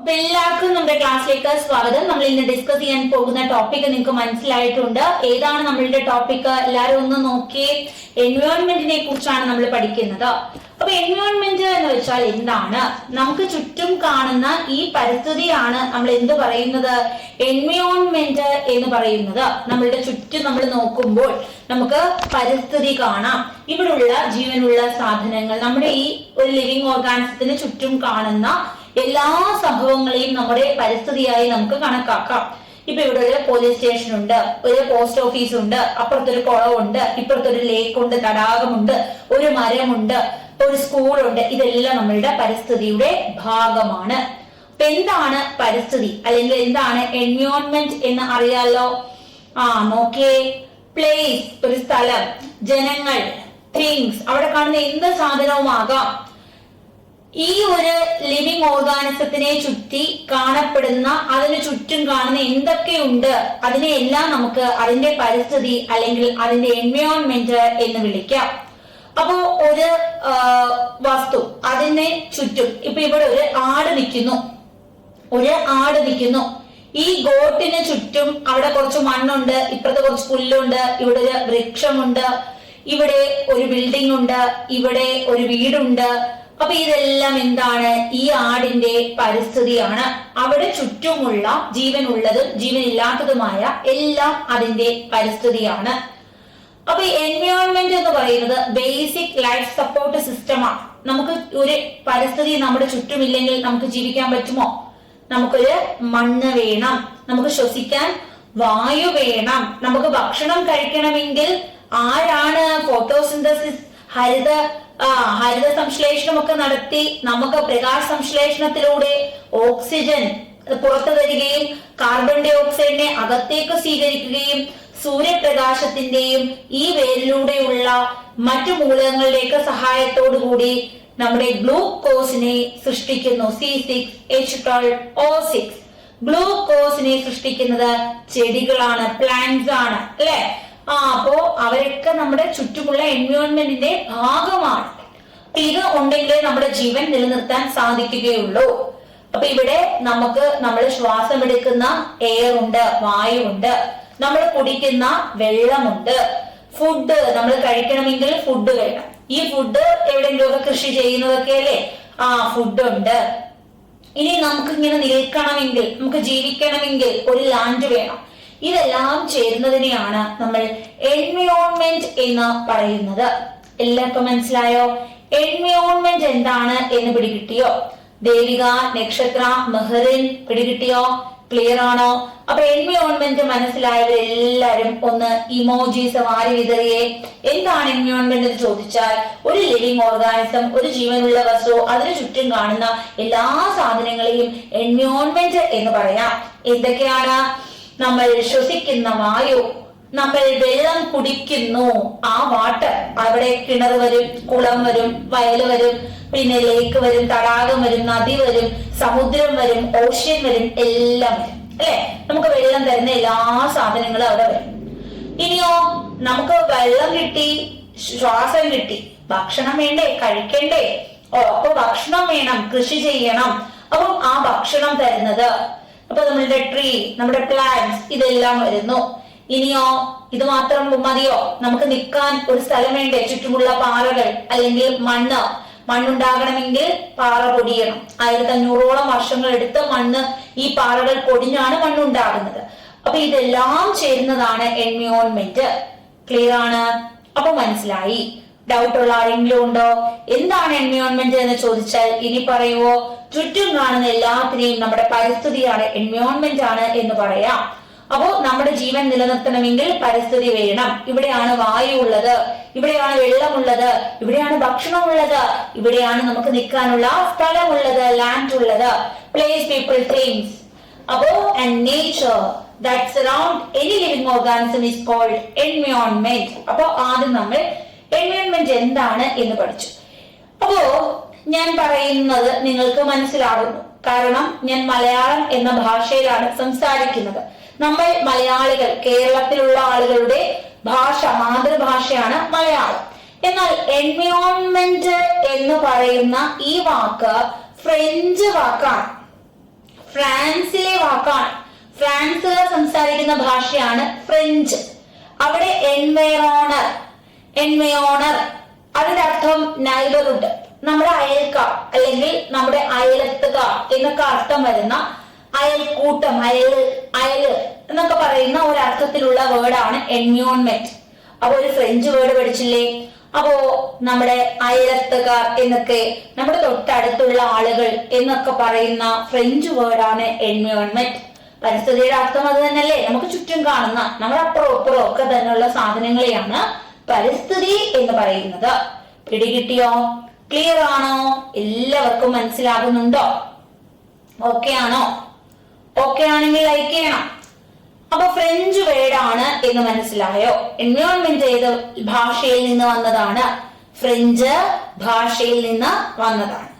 അപ്പൊ എല്ലാവർക്കും നമ്മുടെ ക്ലാസ്സിലേക്ക് സ്വാഗതം. നമ്മൾ ഇന്ന് ഡിസ്കസ് ചെയ്യാൻ പോകുന്ന ടോപ്പിക് നിങ്ങൾക്ക് മനസ്സിലായിട്ടുണ്ട്. ഏതാണ് നമ്മളുടെ ടോപ്പിക്? എല്ലാവരും ഒന്ന് നോക്കിയേ. എൻവയോൺമെന്റിനെ കുറിച്ചാണ് നമ്മൾ പഠിക്കുന്നത്. അപ്പൊ എൻവയോൺമെന്റ് എന്ന് വെച്ചാൽ എന്താണ്? നമുക്ക് ചുറ്റും കാണുന്ന ഈ പരിസ്ഥിതിയാണ് നമ്മൾ എന്ത് പറയുന്നത്? എൻവയോൺമെന്റ് എന്ന് പറയുന്നത്. നമ്മളുടെ ചുറ്റും നമ്മൾ നോക്കുമ്പോൾ നമുക്ക് പരിസ്ഥിതി കാണാം. ഇവിടുള്ള ജീവനുള്ള സാധനങ്ങൾ, നമ്മുടെ ഈ ഒരു ലിവിങ് ഓർഗാനിസത്തിന് ചുറ്റും കാണുന്ന എല്ലാ സംഭവങ്ങളെയും നമ്മുടെ പരിസ്ഥിതിയായി നമുക്ക് കണക്കാക്കാം. ഇപ്പൊ ഇവിടെ ഒരു പോലീസ് സ്റ്റേഷൻ ഉണ്ട്, ഒരു പോസ്റ്റ് ഓഫീസ് ഉണ്ട്, അപ്പുറത്തൊരു കുളമുണ്ട്, ഇപ്പുറത്തൊരു ലേക്ക് ഉണ്ട്, തടാകമുണ്ട്, ഒരു മരമുണ്ട്, ഒരു സ്കൂളുണ്ട്. ഇതെല്ലാം നമ്മളുടെ പരിസ്ഥിതിയുടെ ഭാഗമാണ്. അപ്പൊ എന്താണ് പരിസ്ഥിതി അല്ലെങ്കിൽ എന്താണ് എൻവയോൺമെന്റ് എന്ന് അറിയാലോ? നോക്കിയേ. പ്ലേസ് ഒരു സ്ഥലം, ജനങ്ങൾ, തിങ്സ്, അവിടെ കാണുന്ന എന്ത് സാധനവുമാകാം. ഈ ഒരു ലിവിങ് ഓർഗാനിസത്തിനെ ചുറ്റി കാണപ്പെടുന്ന, അതിന് ചുറ്റും കാണുന്ന എന്തൊക്കെയുണ്ട് അതിനെയെല്ലാം നമുക്ക് അതിന്റെ പരിസ്ഥിതി അല്ലെങ്കിൽ അതിന്റെ എൻവയോൺമെന്റ് എന്ന് വിളിക്കാം. അപ്പോ ഒരു വസ്തു, അതിനെ ചുറ്റും ഇപ്പൊ ഇവിടെ ഒരു ആട് നിൽക്കുന്നു. ഈ ഗോട്ടിന് ചുറ്റും അവിടെ കുറച്ച് മണ്ണുണ്ട്, ഇപ്പുറത്ത് കുറച്ച് പുല്ലുണ്ട്, ഇവിടെ ഒരു വൃക്ഷമുണ്ട്, ഇവിടെ ഒരു ബിൽഡിംഗ് ഉണ്ട്, ഇവിടെ ഒരു വീടുണ്ട്. അപ്പൊ ഇതെല്ലാം എന്താണ്? ഈ ആടിന്റെ പരിസ്ഥിതിയാണ്. അവിടെ ചുറ്റുമുള്ള ജീവനുള്ളതും ജീവനില്ലാത്തതുമായ എല്ലാം അതിന്റെ പരിസ്ഥിതിയാണ്. അപ്പൊ എൻവയോൺമെന്റ് എന്ന് പറയുന്നത് ബേസിക് ലൈഫ് സപ്പോർട്ട് സിസ്റ്റമാണ്. നമുക്ക് ഒരു പരിസ്ഥിതി നമ്മുടെ ചുറ്റുമില്ലെങ്കിൽ നമുക്ക് ജീവിക്കാൻ പറ്റുമോ? നമുക്കൊരു മണ്ണ് വേണം, നമുക്ക് ശ്വസിക്കാൻ വായു വേണം, നമുക്ക് ഭക്ഷണം കഴിക്കണമെങ്കിൽ ആരാണ് ഫോട്ടോസിന്തസിസ് ഹരിത സംശ്ലേഷണം ഒക്കെ നടത്തി നമുക്ക് പ്രകാശ സംശ്ലേഷണത്തിലൂടെ ഓക്സിജൻ പുറത്തു വരികയും കാർബൺ ഡൈ ഓക്സൈഡിനെ അകത്തേക്ക് സ്വീകരിക്കുകയും സൂര്യപ്രകാശത്തിന്റെയും ഈ വേരിലൂടെയുള്ള മറ്റു മൂലകങ്ങളുടെയൊക്കെ സഹായത്തോടുകൂടി നമ്മുടെ ഗ്ലൂക്കോസിനെ സൃഷ്ടിക്കുന്നു. C6H12O6 ഗ്ലൂക്കോസിനെ സൃഷ്ടിക്കുന്നത് ചെടികളാണ്, പ്ലാന്റ്സ് ആണ്, അല്ലെ? അപ്പോ അവരൊക്കെ നമ്മുടെ ചുറ്റുമുള്ള എൻവയോൺമെന്റിന്റെ ഭാഗമാണ്. ഇത് ഉണ്ടെങ്കിലേ നമ്മുടെ ജീവൻ നിലനിർത്താൻ സാധിക്കുകയുള്ളൂ. അപ്പൊ ഇവിടെ നമ്മൾ ശ്വാസം എടുക്കുന്ന എയർ ഉണ്ട്, വായുണ്ട്, നമ്മൾ കുടിക്കുന്ന വെള്ളമുണ്ട്, ഫുഡ് നമ്മൾ കഴിക്കണമെങ്കിൽ ഫുഡ് വേണം. ഈ ഫുഡ് എവിടെയെങ്കിലുമൊക്കെ കൃഷി ചെയ്യുന്നതൊക്കെ അല്ലേ? ഫുഡ് ഉണ്ട്. ഇനി നമുക്ക് ഇങ്ങനെ നിൽക്കണമെങ്കിൽ, നമുക്ക് ജീവിക്കണമെങ്കിൽ ഒരു ലാൻഡ് വേണം. ഇതെല്ലാം ചേരുന്നതിനെയാണ് നമ്മൾ എൻവയോൺമെന്റ് എന്ന് പറയുന്നത്. എല്ലാവർക്കും മനസ്സിലായോ? എൻവയോൺമെന്റ് എന്താണ് എന്ന് പിടികിട്ടിയോ? ദേവിക, നക്ഷത്ര, മെഹറിൻ പിടികിട്ടിയോ? ക്ലിയർ ആണോ? അപ്പൊ എൻവയോൺമെന്റ് മനസ്സിലായവരെല്ലാരും ഒന്ന് ഇമോജീസ് വാരി വിതറിയേ. എന്താണ് എൻവയോൺമെന്റ് എന്ന് ചോദിച്ചാൽ ഒരു ലിവിങ് ഓർഗാനിസം, ഒരു ജീവനുള്ള വസ്തു, അതിനു ചുറ്റും കാണുന്ന എല്ലാ സാധനങ്ങളെയും എൻവയോൺമെന്റ് എന്ന് പറയാം. എന്തൊക്കെയാണ്? നമ്മൾ ശ്വസിക്കുന്ന വായു, നമ്മൾ വെള്ളം കുടിക്കുന്നു, ആ വാട്ടർ, അവിടെ കിണർ വരും, കുളം വരും, വയൽ വരും, പിന്നെ ലേക്ക് വരും, തടാകം വരും, നദി വരും, സമുദ്രം വരും, ഓഷ്യൻ വരും, എല്ലാം വരും, അല്ലെ? നമുക്ക് വെള്ളം തരുന്ന എല്ലാ സാധനങ്ങളും അവിടെ വരും. ഇനിയോ നമുക്ക് വെള്ളം കിട്ടി, ശ്വാസം കിട്ടി, ഭക്ഷണം വേണ്ടേ? കഴിക്കണ്ടേ? അപ്പൊ ഭക്ഷണം വേണം, കൃഷി ചെയ്യണം. അപ്പം ആ ഭക്ഷണം തരുന്നത്, അപ്പൊ നമ്മളുടെ ട്രീ, നമ്മുടെ പ്ലാന്റ്സ്, ഇതെല്ലാം വരുന്നു. ഇനിയോ ഇത് മാത്രം മതിയോ? നമുക്ക് നിൽക്കാൻ ഒരു സ്ഥലം വേണ്ടേ? ചുറ്റുമുള്ള പാറകൾ അല്ലെങ്കിൽ മണ്ണുണ്ടാകണമെങ്കിൽ പാറ പൊടിയണം. 1500ഓളം വർഷങ്ങൾ എടുത്ത് ഈ പാറകൾ പൊടിഞ്ഞാണ് മണ്ണുണ്ടാകുന്നത്. അപ്പൊ ഇതെല്ലാം ചേരുന്നതാണ് എൻവയോൺമെന്റ്. ക്ലിയർ ആണ്? അപ്പൊ മനസ്സിലായി? ഡൗട്ട് ഉള്ള ആരെങ്കിലും ഉണ്ടോ? എന്താണ് എൻവയോൺമെന്റ് എന്ന് ചോദിച്ചാൽ ഇനി പറയുവോ? ചുറ്റും കാണുന്ന എല്ലാത്തിനെയും നമ്മുടെ പരിസ്ഥിതിയാണ്, എൻവയോൺമെന്റ് ആണ് എന്ന് പറയാം. അപ്പോ നമ്മുടെ ജീവൻ നിലനിർത്തണമെങ്കിൽ പരിസ്ഥിതി വേണം. ഇവിടെയാണ് വായു ഉള്ളത്, ഇവിടെയാണ് വെള്ളമുള്ളത്, ഇവിടെയാണ് ഭക്ഷണം ഉള്ളത്, ഇവിടെയാണ് നമുക്ക് നിൽക്കാനുള്ള സ്ഥലമുള്ളത്, ലാൻഡ് ഉള്ളത്, പ്ലേസ്, പീപ്പിൾ, തിങ്സ്. അപ്പോ nature that surround any living organism is called environment. അപ്പോ ആദ്യം നമ്മൾ എൻവയോൺമെന്റ് എന്താണ് എന്ന് പഠിച്ചു. അപ്പോ ഞാൻ പറയുന്നത് നിങ്ങൾക്ക് മനസ്സിലാകുന്നു, കാരണം ഞാൻ മലയാളം എന്ന ഭാഷയിലാണ് സംസാരിക്കുന്നത്. നമ്മൾ മലയാളികൾ, കേരളത്തിലുള്ള ആളുകളുടെ ഭാഷ, മാതൃഭാഷയാണ് മലയാളം. എന്നാൽ എൻവയോൺമെന്റ് എന്ന് പറയുന്ന ഈ വാക്ക് ഫ്രഞ്ച് വാക്കാണ്. ഫ്രാൻസിലെ വാക്കാണ്. ഫ്രാൻസുകാർ സംസാരിക്കുന്ന ഭാഷയാണ് ഫ്രഞ്ച്. അവിടെ എൻവയോണർ അതിന്റെ അർത്ഥം നൈബർഹുഡ്, നമ്മുടെ അയൽക്കാർ അല്ലെങ്കിൽ നമ്മുടെ അയലത്തുകാർ എന്നൊക്കെ അർത്ഥം വരുന്ന അയൽക്കൂട്ടം, അയല് എന്നൊക്കെ പറയുന്ന ഒരു അർത്ഥത്തിലുള്ള വേർഡാണ് എൻവയോൺമെന്റ്. അപ്പൊ ഒരു ഫ്രഞ്ച് വേർഡ് പഠിച്ചില്ലേ? അപ്പോ നമ്മുടെ അയലത്തുകാർ എന്നൊക്കെ, നമ്മുടെ തൊട്ടടുത്തുള്ള ആളുകൾ എന്നൊക്കെ പറയുന്ന ഫ്രഞ്ച് വേർഡാണ് എൻവയോൺമെന്റ്. പരിസ്ഥിതിയുടെ അർത്ഥം അത് തന്നെയല്ലേ? നമുക്ക് ചുറ്റും കാണുന്ന, നമ്മുടെ അപ്പുറം ഇപ്പുറം ഒക്കെ തന്നെയുള്ള സാധനങ്ങളെയാണ് പരിസ്ഥിതി എന്ന് പറയുന്നത്. പിടികിട്ടിയോ? ക്ലിയർ ആണോ? എല്ലാവർക്കും മനസ്സിലാകുന്നുണ്ടോ? ഓക്കെ ആണോ? ഓക്കെ ആണെങ്കിൽ ലൈക്ക് ചെയ്യണം. അപ്പൊ ഫ്രഞ്ച് വേർഡാണ് എന്ന് മനസ്സിലായോ? എൻവയോൺമെന്റ് ഏത് ഭാഷയിൽ നിന്ന് വന്നതാണ്? ഫ്രഞ്ച് ഭാഷയിൽ നിന്ന് വന്നതാണ്.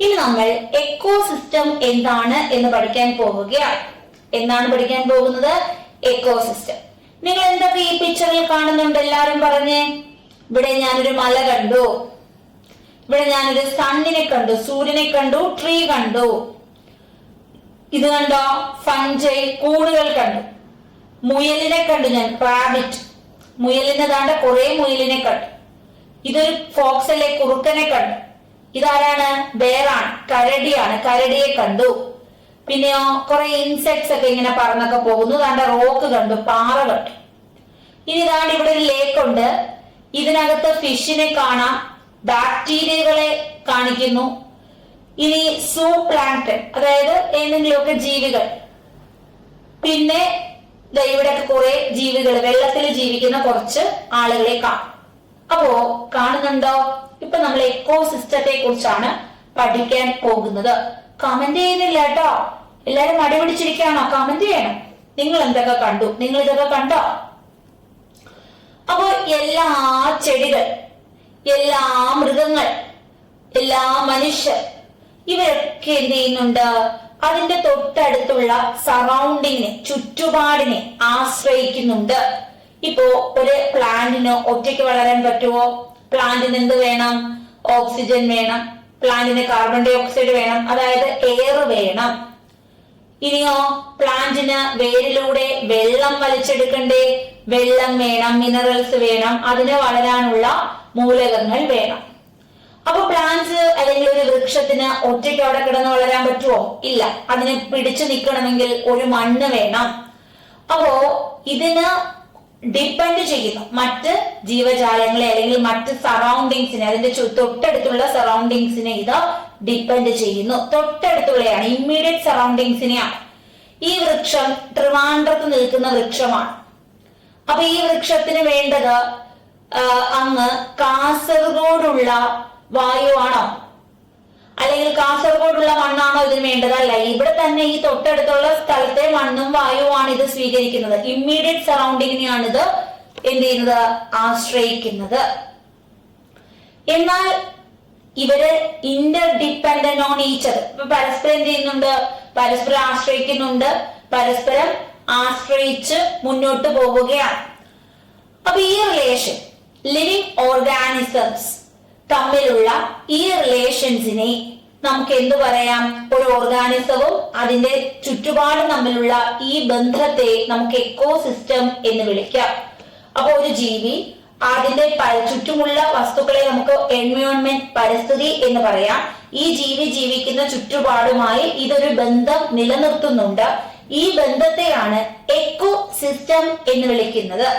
ഇനി നമ്മൾ എക്കോസിസ്റ്റം എന്താണ് എന്ന് പഠിക്കാൻ പോവുകയാണ്. എന്താണ് പഠിക്കാൻ പോകുന്നത്? എക്കോസിസ്റ്റം. നിങ്ങൾ എന്തൊക്കെ ഈ പിക്ചറിൽ കാണുന്നുണ്ട്? എല്ലാരും പറഞ്ഞേ. ഇവിടെ ഞാനൊരു മല കണ്ടു, ഇവിടെ ഞാനൊരു സണ്ണിനെ കണ്ടു, സൂര്യനെ കണ്ടു, ട്രീ കണ്ടു. ഇത് കണ്ടോ? ഫഞ്ചൈ, കൂടുകൾ കണ്ടു. മുയലിനെ കണ്ടു ഞാൻ, റാബിറ്റ്. മുയലിനെ താണ്ട കുറെ മുയലിനെ കണ്ടു. ഇതൊരു ഫോക്സലെ, കുറുക്കനെ കണ്ടു. ഇതാരാണ്? ബേറാണ്, കരടിയാണ്, കരടിയെ കണ്ടു. പിന്നെയോ കുറെ ഇൻസെക്ട്സ് ഒക്കെ ഇങ്ങനെ പറന്നൊക്കെ പോകുന്നു. താണ്ട റോക്ക് കണ്ടു, പാറ കണ്ടു. ഇനി താണ്ട് ഇവിടെ ഒരു ലേക്ക് ഉണ്ട്. ഇതിനകത്ത് ഫിഷിനെ കാണാം, ബാക്ടീരിയകളെ കാണിക്കുന്നു. ഇനി സൂപ്ലാങ്ക്ടൺ, അതായത് ഏതെങ്കിലുമൊക്കെ ജീവികൾ. പിന്നെ ഇവിടെയൊക്കെ കുറെ ജീവികൾ, വെള്ളത്തിൽ ജീവിക്കുന്ന കുറച്ച് ആളുകളെ കാണും. അപ്പോ കാണുന്നുണ്ടോ? ഇപ്പൊ നമ്മൾ എക്കോസിസ്റ്റത്തെ കുറിച്ചാണ് പഠിക്കാൻ പോകുന്നത്. കമന്റ് ചെയ്യുന്നില്ല കേട്ടോ, എല്ലാരും മടി പിടിച്ചിരിക്കുകയാണോ? കമന്റ് ചെയ്യണം. നിങ്ങൾ എന്തൊക്കെ കണ്ടു? നിങ്ങൾ ഇതൊക്കെ കണ്ടോ? അപ്പോ എല്ലാ ചെടികൾ, എല്ലാ മൃഗങ്ങൾ, എല്ലാ മനുഷ്യർ, ഇവരൊക്കെ എന്ത് ചെയ്യുന്നുണ്ട്? അതിന്റെ തൊട്ടടുത്തുള്ള സറൗണ്ടിങ്ങിനെ, ചുറ്റുപാടിനെ ആശ്രയിക്കുന്നുണ്ട്. ഇപ്പോ ഒരു പ്ലാന്റിന് ഒറ്റയ്ക്ക് വളരാൻ പറ്റുമോ? പ്ലാന്റിന് എന്ത് വേണം? ഓക്സിജൻ വേണം, പ്ലാന്റിന് കാർബൺ ഡൈ ഓക്സൈഡ് വേണം, അതായത് എയർ വേണം. ഇനിയോ പ്ലാന്റിന് വേരിലൂടെ വെള്ളം വലിച്ചെടുക്കണ്ടേ? വെള്ളം വേണം, മിനറൽസ് വേണം, അതിന് വളരാനുള്ള മൂലകങ്ങൾ വേണം. അപ്പൊ പ്ലാന്റ്സ് അല്ലെങ്കിൽ ഒരു വൃക്ഷത്തിന് ഒറ്റയ്ക്ക് അവിടെ കിടന്ന് വളരാൻ പറ്റുമോ? ഇല്ല. അതിന് പിടിച്ചു നിൽക്കണമെങ്കിൽ ഒരു മണ്ണ് വേണം. അപ്പോ ഇതിന് ഡിപ്പെൻഡ് ചെയ്യുന്നു മറ്റ് ജീവജാലങ്ങളെ അല്ലെങ്കിൽ മറ്റ് സറൗണ്ടിങ്സിനെ, അതിന്റെ തൊട്ടടുത്തുള്ള സറൗണ്ടിങ്സിനെ ഇത് ഡിപ്പെൻഡ് ചെയ്യുന്നു. തൊട്ടടുത്തുള്ളയാണ്, ഇമ്മീഡിയറ്റ് സറൗണ്ടിങ്സിനെയാണ്. ഈ വൃക്ഷം ട്രിവാൻഡ്രത്ത് നിൽക്കുന്ന വൃക്ഷമാണ്. അപ്പൊ ഈ വൃക്ഷത്തിന് വേണ്ടത് അങ്ങ് കാസർഗോഡുള്ള വായുവാണോ അല്ലെങ്കിൽ കാസർഗോഡുള്ള മണ്ണാണോ ഇതിന് വേണ്ടത്? അല്ല, ഇവിടെ തന്നെ ഈ തൊട്ടടുത്തുള്ള സ്ഥലത്തെ മണ്ണും വായുവാണ് ഇത് സ്വീകരിക്കുന്നത്. ഇമ്മീഡിയറ്റ് സറൗണ്ടിങ്ങിനെയാണ് ഇത് എന്ത് ചെയ്യുന്നത്? ആശ്രയിക്കുന്നത്. എന്നാൽ ഇവര് Inter dependent on each other. ഇപ്പൊ പരസ്പരം എന്ത് ചെയ്യുന്നുണ്ട്? പരസ്പരം ആശ്രയിക്കുന്നുണ്ട്, പരസ്പരം ആശ്രയിച്ച് മുന്നോട്ട് പോവുകയാണ്. അപ്പൊ ഈ റിലേഷൻ, ലിവിങ് ഓർഗാനിസംസ് തമ്മിലുള്ള ഈ റിലേഷൻസിനെ നമുക്ക് എന്തു പറയാം? ഒരു ഓർഗാനിസവും അതിന്റെ ചുറ്റുപാടും തമ്മിലുള്ള ഈ ബന്ധത്തെ നമുക്ക് എക്കോസിസ്റ്റം എന്ന് വിളിക്കാം. അപ്പൊ ഒരു ജീവി, അതിന്റെ ചുറ്റുമുള്ള വസ്തുക്കളെ നമുക്ക് എൻവയോൺമെന്റ്, പരിസ്ഥിതി എന്ന് പറയാം. ഈ ജീവി ജീവിക്കുന്ന ചുറ്റുപാടുമായി ഇതൊരു ബന്ധം നിലനിർത്തുന്നുണ്ട്. ഈ ബന്ധത്തെയാണ് എക്കോസിസ്റ്റം എന്ന് വിളിക്കുന്നത്.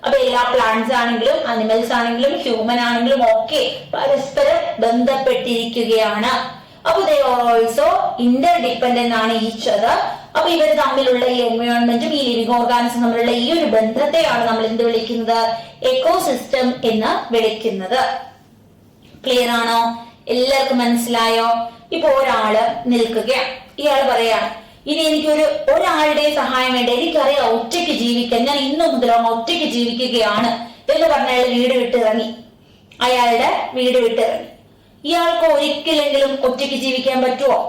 അപ്പൊ എല്ലാ പ്ലാന്റ്സ് ആണെങ്കിലും അനിമൽസ് ആണെങ്കിലും ഹ്യൂമൻ ആണെങ്കിലും ഒക്കെ പരസ്പരം ബന്ധപ്പെട്ടിരിക്കുകയാണ്. അപ്പൊ they are also Inter dependent ആണ് ഈച്ച് അതർ. അപ്പൊ ഇവർ തമ്മിലുള്ള ഈ എൻവയോൺമെന്റും ഈ ലിവിംഗ് ഓർഗാനിസം തമ്മിലുള്ള ഈ ഒരു ബന്ധത്തെയാണ് നമ്മൾ എന്ത് വിളിക്കുന്നത്? എക്കോസിസ്റ്റം എന്ന് വിളിക്കുന്നത്. ക്ലിയർ ആണോ? എല്ലാവർക്കും മനസ്സിലായോ? ഇപ്പൊ ഒരാള് നിൽക്കുകയാണ്, ഇയാൾ പറയാണ് ഇനി എനിക്കൊരു ഒരാളുടെ സഹായം വേണ്ട, എനിക്കറിയാം ഒറ്റയ്ക്ക് ജീവിക്കാൻ, ഞാൻ ഇന്നു മുതലാണ് ഒറ്റയ്ക്ക് ജീവിക്കുകയാണ് എന്ന് പറഞ്ഞ അയാൾ വീട് വിട്ടിറങ്ങി. അയാളുടെ വീട് വിട്ടിറങ്ങി. ഇയാൾക്ക് ഒരിക്കലെങ്കിലും ഒറ്റയ്ക്ക് ജീവിക്കാൻ പറ്റുമോ?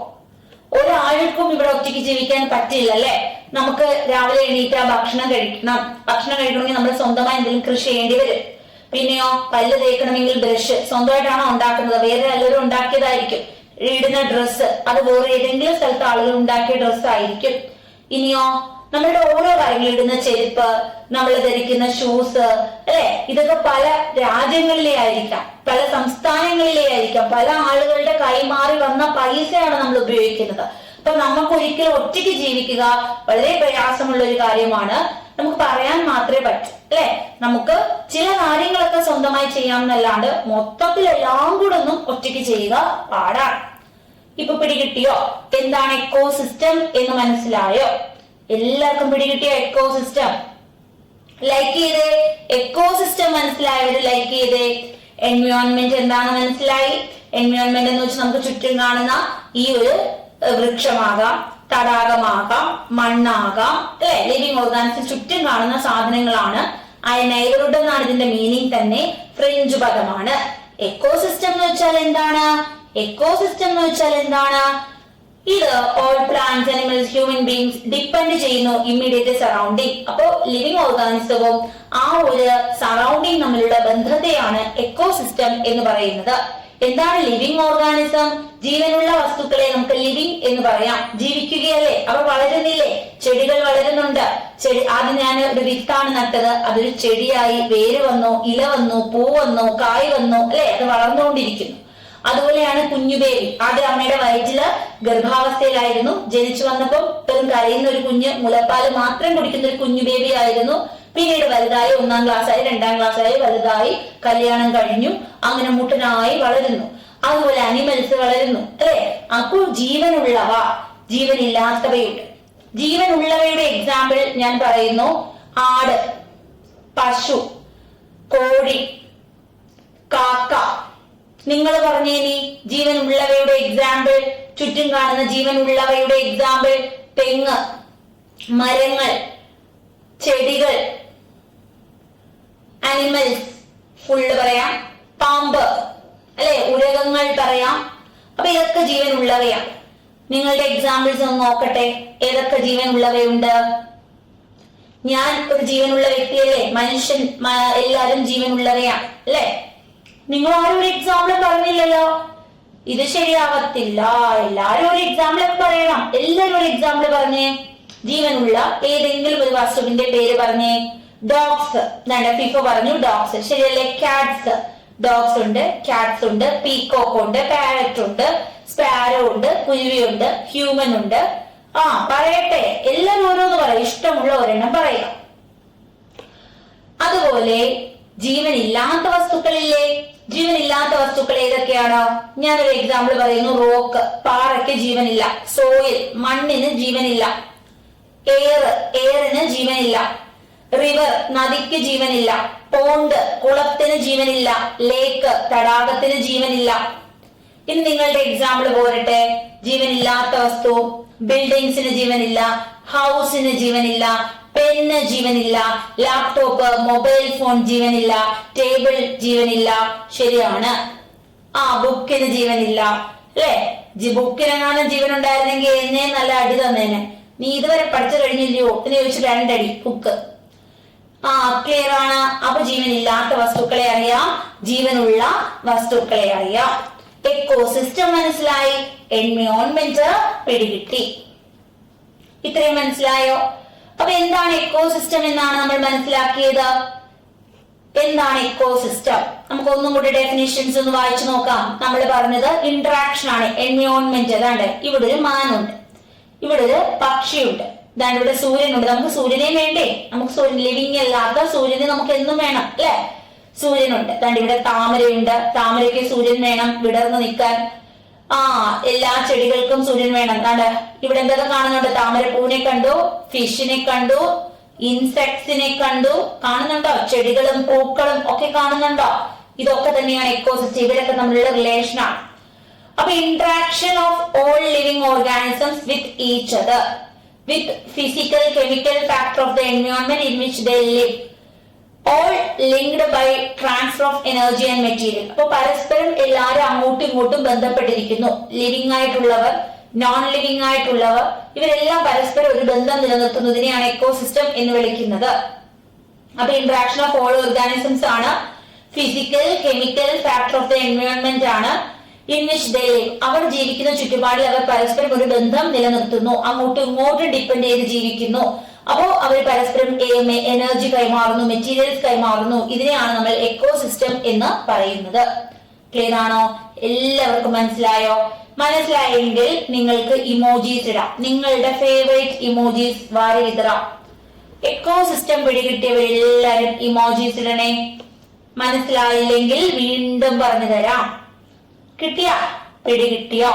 ഒരാൾക്കും ഇവിടെ ഒറ്റയ്ക്ക് ജീവിക്കാൻ പറ്റില്ല അല്ലെ? നമുക്ക് രാവിലെ എണീറ്റാ ഭക്ഷണം കഴിക്കണം. ഭക്ഷണം കഴിക്കണമെങ്കിൽ നമ്മൾ സ്വന്തമായി എന്തെങ്കിലും കൃഷി ചെയ്യേണ്ടി വരും. പിന്നെയോ പല്ല് തേക്കണമെങ്കിൽ ബ്രഷ് സ്വന്തമായിട്ടാണോ ഉണ്ടാക്കുന്നത്? വേറെ എല്ലാവരും ഉണ്ടാക്കിയതായിരിക്കും. ഇടുന്ന ഡ്രസ്സ് അത് വേറെ ഏതെങ്കിലും സ്ഥലത്ത് ആളുകൾ ഉണ്ടാക്കിയ ഡ്രസ്സ് ആയിരിക്കും. ഇനിയോ നമ്മളുടെ ഓരോ കാര്യങ്ങൾ, ഇടുന്ന ചെരുപ്പ്, നമ്മൾ ധരിക്കുന്ന ഷൂസ്, അല്ലെ, ഇതൊക്കെ പല രാജ്യങ്ങളിലെ ആയിരിക്കാം, പല സംസ്ഥാനങ്ങളിലെ ആയിരിക്കാം, പല ആളുകളുടെ കൈമാറി വന്ന പൈസയാണ് നമ്മൾ ഉപയോഗിക്കുന്നത്. അപ്പൊ നമുക്ക് ഒരിക്കലും ഒറ്റയ്ക്ക് ജീവിക്കുക വളരെ പ്രയാസമുള്ള ഒരു കാര്യമാണ്. നമുക്ക് പറയാൻ മാത്രമേ പറ്റൂ, അല്ലെ, നമുക്ക് ചില കാര്യങ്ങളൊക്കെ സ്വന്തമായി ചെയ്യാമെന്നല്ലാണ്ട് മൊത്തത്തിൽ എല്ലാം കൂടെ ഒന്നും ഒറ്റയ്ക്ക് ചെയ്യുക പാടാണ്. ഇപ്പൊ പിടികിട്ടിയോ എന്താണ് എക്കോസിസ്റ്റം എന്ന് മനസ്സിലായോ? എല്ലാവർക്കും പിടികിട്ടിയോ എക്കോസിസ്റ്റം? ലൈക്ക് ചെയ്തേ. എക്കോസിസ്റ്റം മനസ്സിലായവര് ലൈക്ക് ചെയ്തേ. എൻവയോൺമെന്റ് എന്താണെന്ന് മനസ്സിലായി. എൻവയോൺമെന്റ് എന്ന് വെച്ചാൽ നമുക്ക് ചുറ്റും കാണുന്ന ഈ ഒരു വൃക്ഷമാകാം, തടാകമാകാം, മണ്ണാകാം, അല്ലെ, ലിവിങ് ഓർഗാനിസം ചുറ്റും കാണുന്ന സാധനങ്ങളാണ്. നെയ്ബർഹുഡ് എന്നാണ് ഇതിന്റെ മീനിങ് തന്നെ, ഫ്രഞ്ച് പദമാണ്. എക്കോസിസ്റ്റം എന്ന് വെച്ചാൽ എന്താണ്? എക്കോസിസ്റ്റം എന്ന് വെച്ചാൽ എന്താണ്? ഇത് all plants, animals, human beings depend ചെയ്യുന്നു ഇമ്മീഡിയറ്റ് സറൗണ്ടിങ്. അപ്പോ ലിവിങ് ഓർഗാനിസവും ആ ഒരു സറൗണ്ടിങ് തമ്മിലുള്ള ബന്ധത്തെയാണ് എക്കോസിസ്റ്റം എന്ന് പറയുന്നത്. എന്താണ് ലിവിങ് ഓർഗാനിസം? ജീവനുള്ള വസ്തുക്കളെ നമുക്ക് ലിവിങ് എന്ന് പറയാം. ജീവിക്കുകയല്ലേ, അവ വളരുന്നില്ലേ? ചെടികൾ വളരുന്നുണ്ട്. ആദ്യം ഞാൻ ഒരു വിത്താണ് നട്ടത്, അതൊരു ചെടിയായി വേര് വന്നു, ഇല വന്നു, പൂ വന്നു, കായ് വന്നു, അല്ലെ, അത് വളർന്നുകൊണ്ടിരിക്കുന്നു. അതുപോലെയാണ് കുഞ്ഞു ബേബി. ആദ്യം അമ്മയുടെ വയറ്റില് ഗർഭാവസ്ഥയിലായിരുന്നു, ജനിച്ചു വന്നപ്പോൾ വെറും കരയുന്ന ഒരു കുഞ്ഞ്, മുലപ്പാല് മാത്രം കുടിക്കുന്ന ഒരു കുഞ്ഞു ബേബി ആയിരുന്നു. പിന്നീട് വലുതായി, 1ാം ക്ലാസ്സായി, 2ാം ക്ലാസ്സായി, വലുതായി, കല്യാണം കഴിഞ്ഞു, അങ്ങനെ മുട്ടനായി വളരുന്നു. അതുപോലെ അനിമൽസ് വളരുന്നു, അല്ലെ. അപ്പോൾ ജീവനുള്ളവ, ജീവനില്ലാത്തവയുണ്ട്. ജീവനുള്ളവയുടെ എക്സാമ്പിൾ ഞാൻ പറയുന്നു: ആട്, പശു, കോഴി, കാക്ക. നിങ്ങൾ പറഞ്ഞേനി ജീവനുള്ളവയുടെ എക്സാമ്പിൾ, ചുറ്റും കാണുന്ന ജീവനുള്ളവയുടെ എക്സാമ്പിൾ. തെങ്ങ്, മരങ്ങൾ, ചെടികൾ, അനിമൽസ് ഫുള്ള് പറയാം, പാമ്പ്, അല്ലെ, ഉരകങ്ങൾ പറയാം. അപ്പൊ ഇതൊക്കെ ജീവനുള്ളവയാണ്. നിങ്ങളുടെ എക്സാമ്പിൾസ് ഒന്ന് നോക്കട്ടെ, ഏതൊക്കെ ജീവനുള്ളവയുണ്ട്? ഞാൻ ഒരു ജീവനുള്ള വ്യക്തിയല്ലേ? മനുഷ്യൻ, എല്ലാരും ജീവനുള്ളവയാണ്, അല്ലെ. നിങ്ങൾ ആരും ഒരു എക്സാമ്പിൾ പറഞ്ഞില്ലല്ലോ. ഇത് ശരിയാവത്തില്ല. എല്ലാരും ഒരു എക്സാമ്പിൾ പറയണം. എല്ലാരും ഒരു എക്സാമ്പിൾ പറഞ്ഞേ. ജീവനുള്ള ഏതെങ്കിലും ഒരു വസ്തുവിന്റെ പേര് പറഞ്ഞേ. ഡോഗ്സ്, ഫിഫോ പറഞ്ഞു ഡോഗ്സ്, ശരിയല്ലേ. കാറ്റ്സ്, ഡോഗ്സ് ഉണ്ട്, കാറ്റ്സ് ഉണ്ട്, പീകോക്ക് ഉണ്ട്, പാരറ്റ് ഉണ്ട്, സ്പാരോ ഉണ്ട്, കുരുവിയുണ്ട്, ഹ്യൂമൻ ഉണ്ട്. പറയട്ടെ, എല്ലാരും ഓരോന്ന് പറയും, ഇഷ്ടമുള്ള ഒരെണ്ണം പറയാം. അതുപോലെ ജീവനില്ലാത്ത വസ്തുക്കളില്ലേ? ജീവനില്ലാത്ത വസ്തുക്കൾ ഏതൊക്കെയാണോ? ഞാനൊരു എക്സാമ്പിൾ പറയുന്നു. റോക്ക്, പാറയ്ക്ക് ജീവനില്ല. സോയിൽ, മണ്ണിന് ജീവനില്ല. എയറിന് ജീവനില്ല. റിവർ, നദിക്ക് ജീവനില്ല. പോണ്ട്, കുളത്തിന് ജീവനില്ല. ലേക്ക്, തടാകത്തിന് ജീവനില്ല. ഇനി നിങ്ങളുടെ എക്സാമ്പിൾ പോരട്ടെ. ജീവനില്ലാത്ത വസ്തു: ബിൽഡിങ്സിന് ജീവനില്ല, ഹൗസിന് ജീവനില്ല, പെന്ന് ജീവനില്ല, ലാപ്ടോപ്പ്, മൊബൈൽ ഫോൺ ജീവനില്ല, ടേബിൾ ജീവനില്ല. ശരിയാണ്. ബുക്കിന് ജീവനില്ല, അല്ലെ. ബുക്കിനെങ്ങാനും ജീവൻ ഉണ്ടായിരുന്നെങ്കിൽ എന്നെ നല്ല അടി തന്നേനെ. നീ ഇതുവരെ പഠിച്ചു കഴിഞ്ഞില്ലയോ എന്ന് ചോദിച്ചു 2 അടി. ബുക്ക്. ക്ലിയർ ആണ്. അപ്പൊ ജീവനില്ലാത്ത വസ്തുക്കളെ അറിയാം, ജീവനുള്ള വസ്തുക്കളെ അറിയാം. എക്കോസിസ്റ്റം മനസ്സിലായി, എൻവയോൺമെന്റ് പിടികിട്ടി. ഇത്രയും മനസ്സിലായോ? അപ്പൊ എന്താണ് എക്കോസിസ്റ്റം എന്നാണ് നമ്മൾ മനസ്സിലാക്കിയത്. എന്താണ് എക്കോസിസ്റ്റം? നമുക്ക് ഒന്നും കൂടി ഡെഫിനിഷൻസ് ഒന്ന് വായിച്ചു നോക്കാം. നമ്മൾ പറഞ്ഞത് ഇന്ററാക്ഷൻ ആണ്. എൻവയോൺമെന്റ്, അതാണ്ട് ഇവിടെ ഒരു മാനുണ്ട്, ഇവിടെ ഒരു പക്ഷിയുണ്ട്, ഇതാണ് ഇവിടെ സൂര്യനുണ്ട്. നമുക്ക് സൂര്യനെ വേണ്ടേ? നമുക്ക് സൂര്യൻ, ലിവിങ് അല്ലാത്ത സൂര്യനെ നമുക്ക് എന്നും വേണം, അല്ലെ. സൂര്യനുണ്ട്. അതാണ്ട് ഇവിടെ താമരയുണ്ട്, താമരയ്ക്ക് സൂര്യൻ വേണം വിടർന്ന് നിൽക്കാൻ. എല്ലാ ചെടികൾക്കും സൂര്യൻ വേണം. അതാണ്ട് ഇവിടെ എന്തൊക്കെ കാണുന്നുണ്ട്? താമരപ്പൂവിനെ കണ്ടു, ഫിഷിനെ കണ്ടു, ഇൻസെക്ട്സിനെ കണ്ടു. കാണുന്നുണ്ടോ? ചെടികളും പൂക്കളും ഒക്കെ കാണുന്നുണ്ടോ? ഇതൊക്കെ തന്നെയാണ് എക്കോസിസ്റ്റം. ഇവരൊക്കെ തമ്മിലുള്ള റിലേഷൻ ആണ്. അപ്പൊ interaction of all living organisms with each other, with physical, chemical factor of the environment in which they live, all linked by transfer of energy and material. അപ്പൊ പരസ്പരം എല്ലാവരും അങ്ങോട്ടും ഇങ്ങോട്ടും ബന്ധപ്പെട്ടിരിക്കുന്നു. ലിവിങ് ആയിട്ടുള്ളവർ, നോൺ ലിവിങ് ആയിട്ടുള്ളവർ, ഇവരെല്ലാം പരസ്പരം ഒരു ബന്ധം നിലനിർത്തുന്നതിനെയാണ് എക്കോസിസ്റ്റം എന്ന് വിളിക്കുന്നത്. അപ്പൊ ഇന്ററാക്ഷൻ ഓഫ് ഓൾ ഓർഗാനിസംസ് ആണ്. Physical, chemical factor of the environment ആണ്. ഇൻ വിച്ച് ദേ ലിവ്, അവർ ജീവിക്കുന്ന ചുറ്റുപാടിൽ അവർ പരസ്പരം ഒരു ബന്ധം നിലനിർത്തുന്നു, അങ്ങോട്ടും ഇങ്ങോട്ടും ഡിപ്പെൻഡ് ചെയ്ത് ജീവിക്കുന്നു. അപ്പോ അവർ പരസ്പരം എനർജി കൈമാറുന്നു, മെറ്റീരിയൽസ് കൈമാറുന്നു. ഇതിനെയാണ് നമ്മൾ എക്കോസിസ്റ്റം എന്ന് പറയുന്നത്. ക്ലിയർ ആണോ? എല്ലാവർക്കും മനസ്സിലായോ? മനസ്സിലായെങ്കിൽ നിങ്ങൾക്ക് ഇമോജീസ് ഇടാം. നിങ്ങളുടെ ഫേവറേറ്റ് ഇമോജീസ് വാരി വിതറാം. എക്കോസിസ്റ്റം പിടികിട്ടിയവരെല്ലാരും ഇമോജീസ് ഇടണേ. മനസ്സിലായില്ലെങ്കിൽ വീണ്ടും പറഞ്ഞു തരാം. കിട്ടിയോ? പിടികിട്ടിയോ?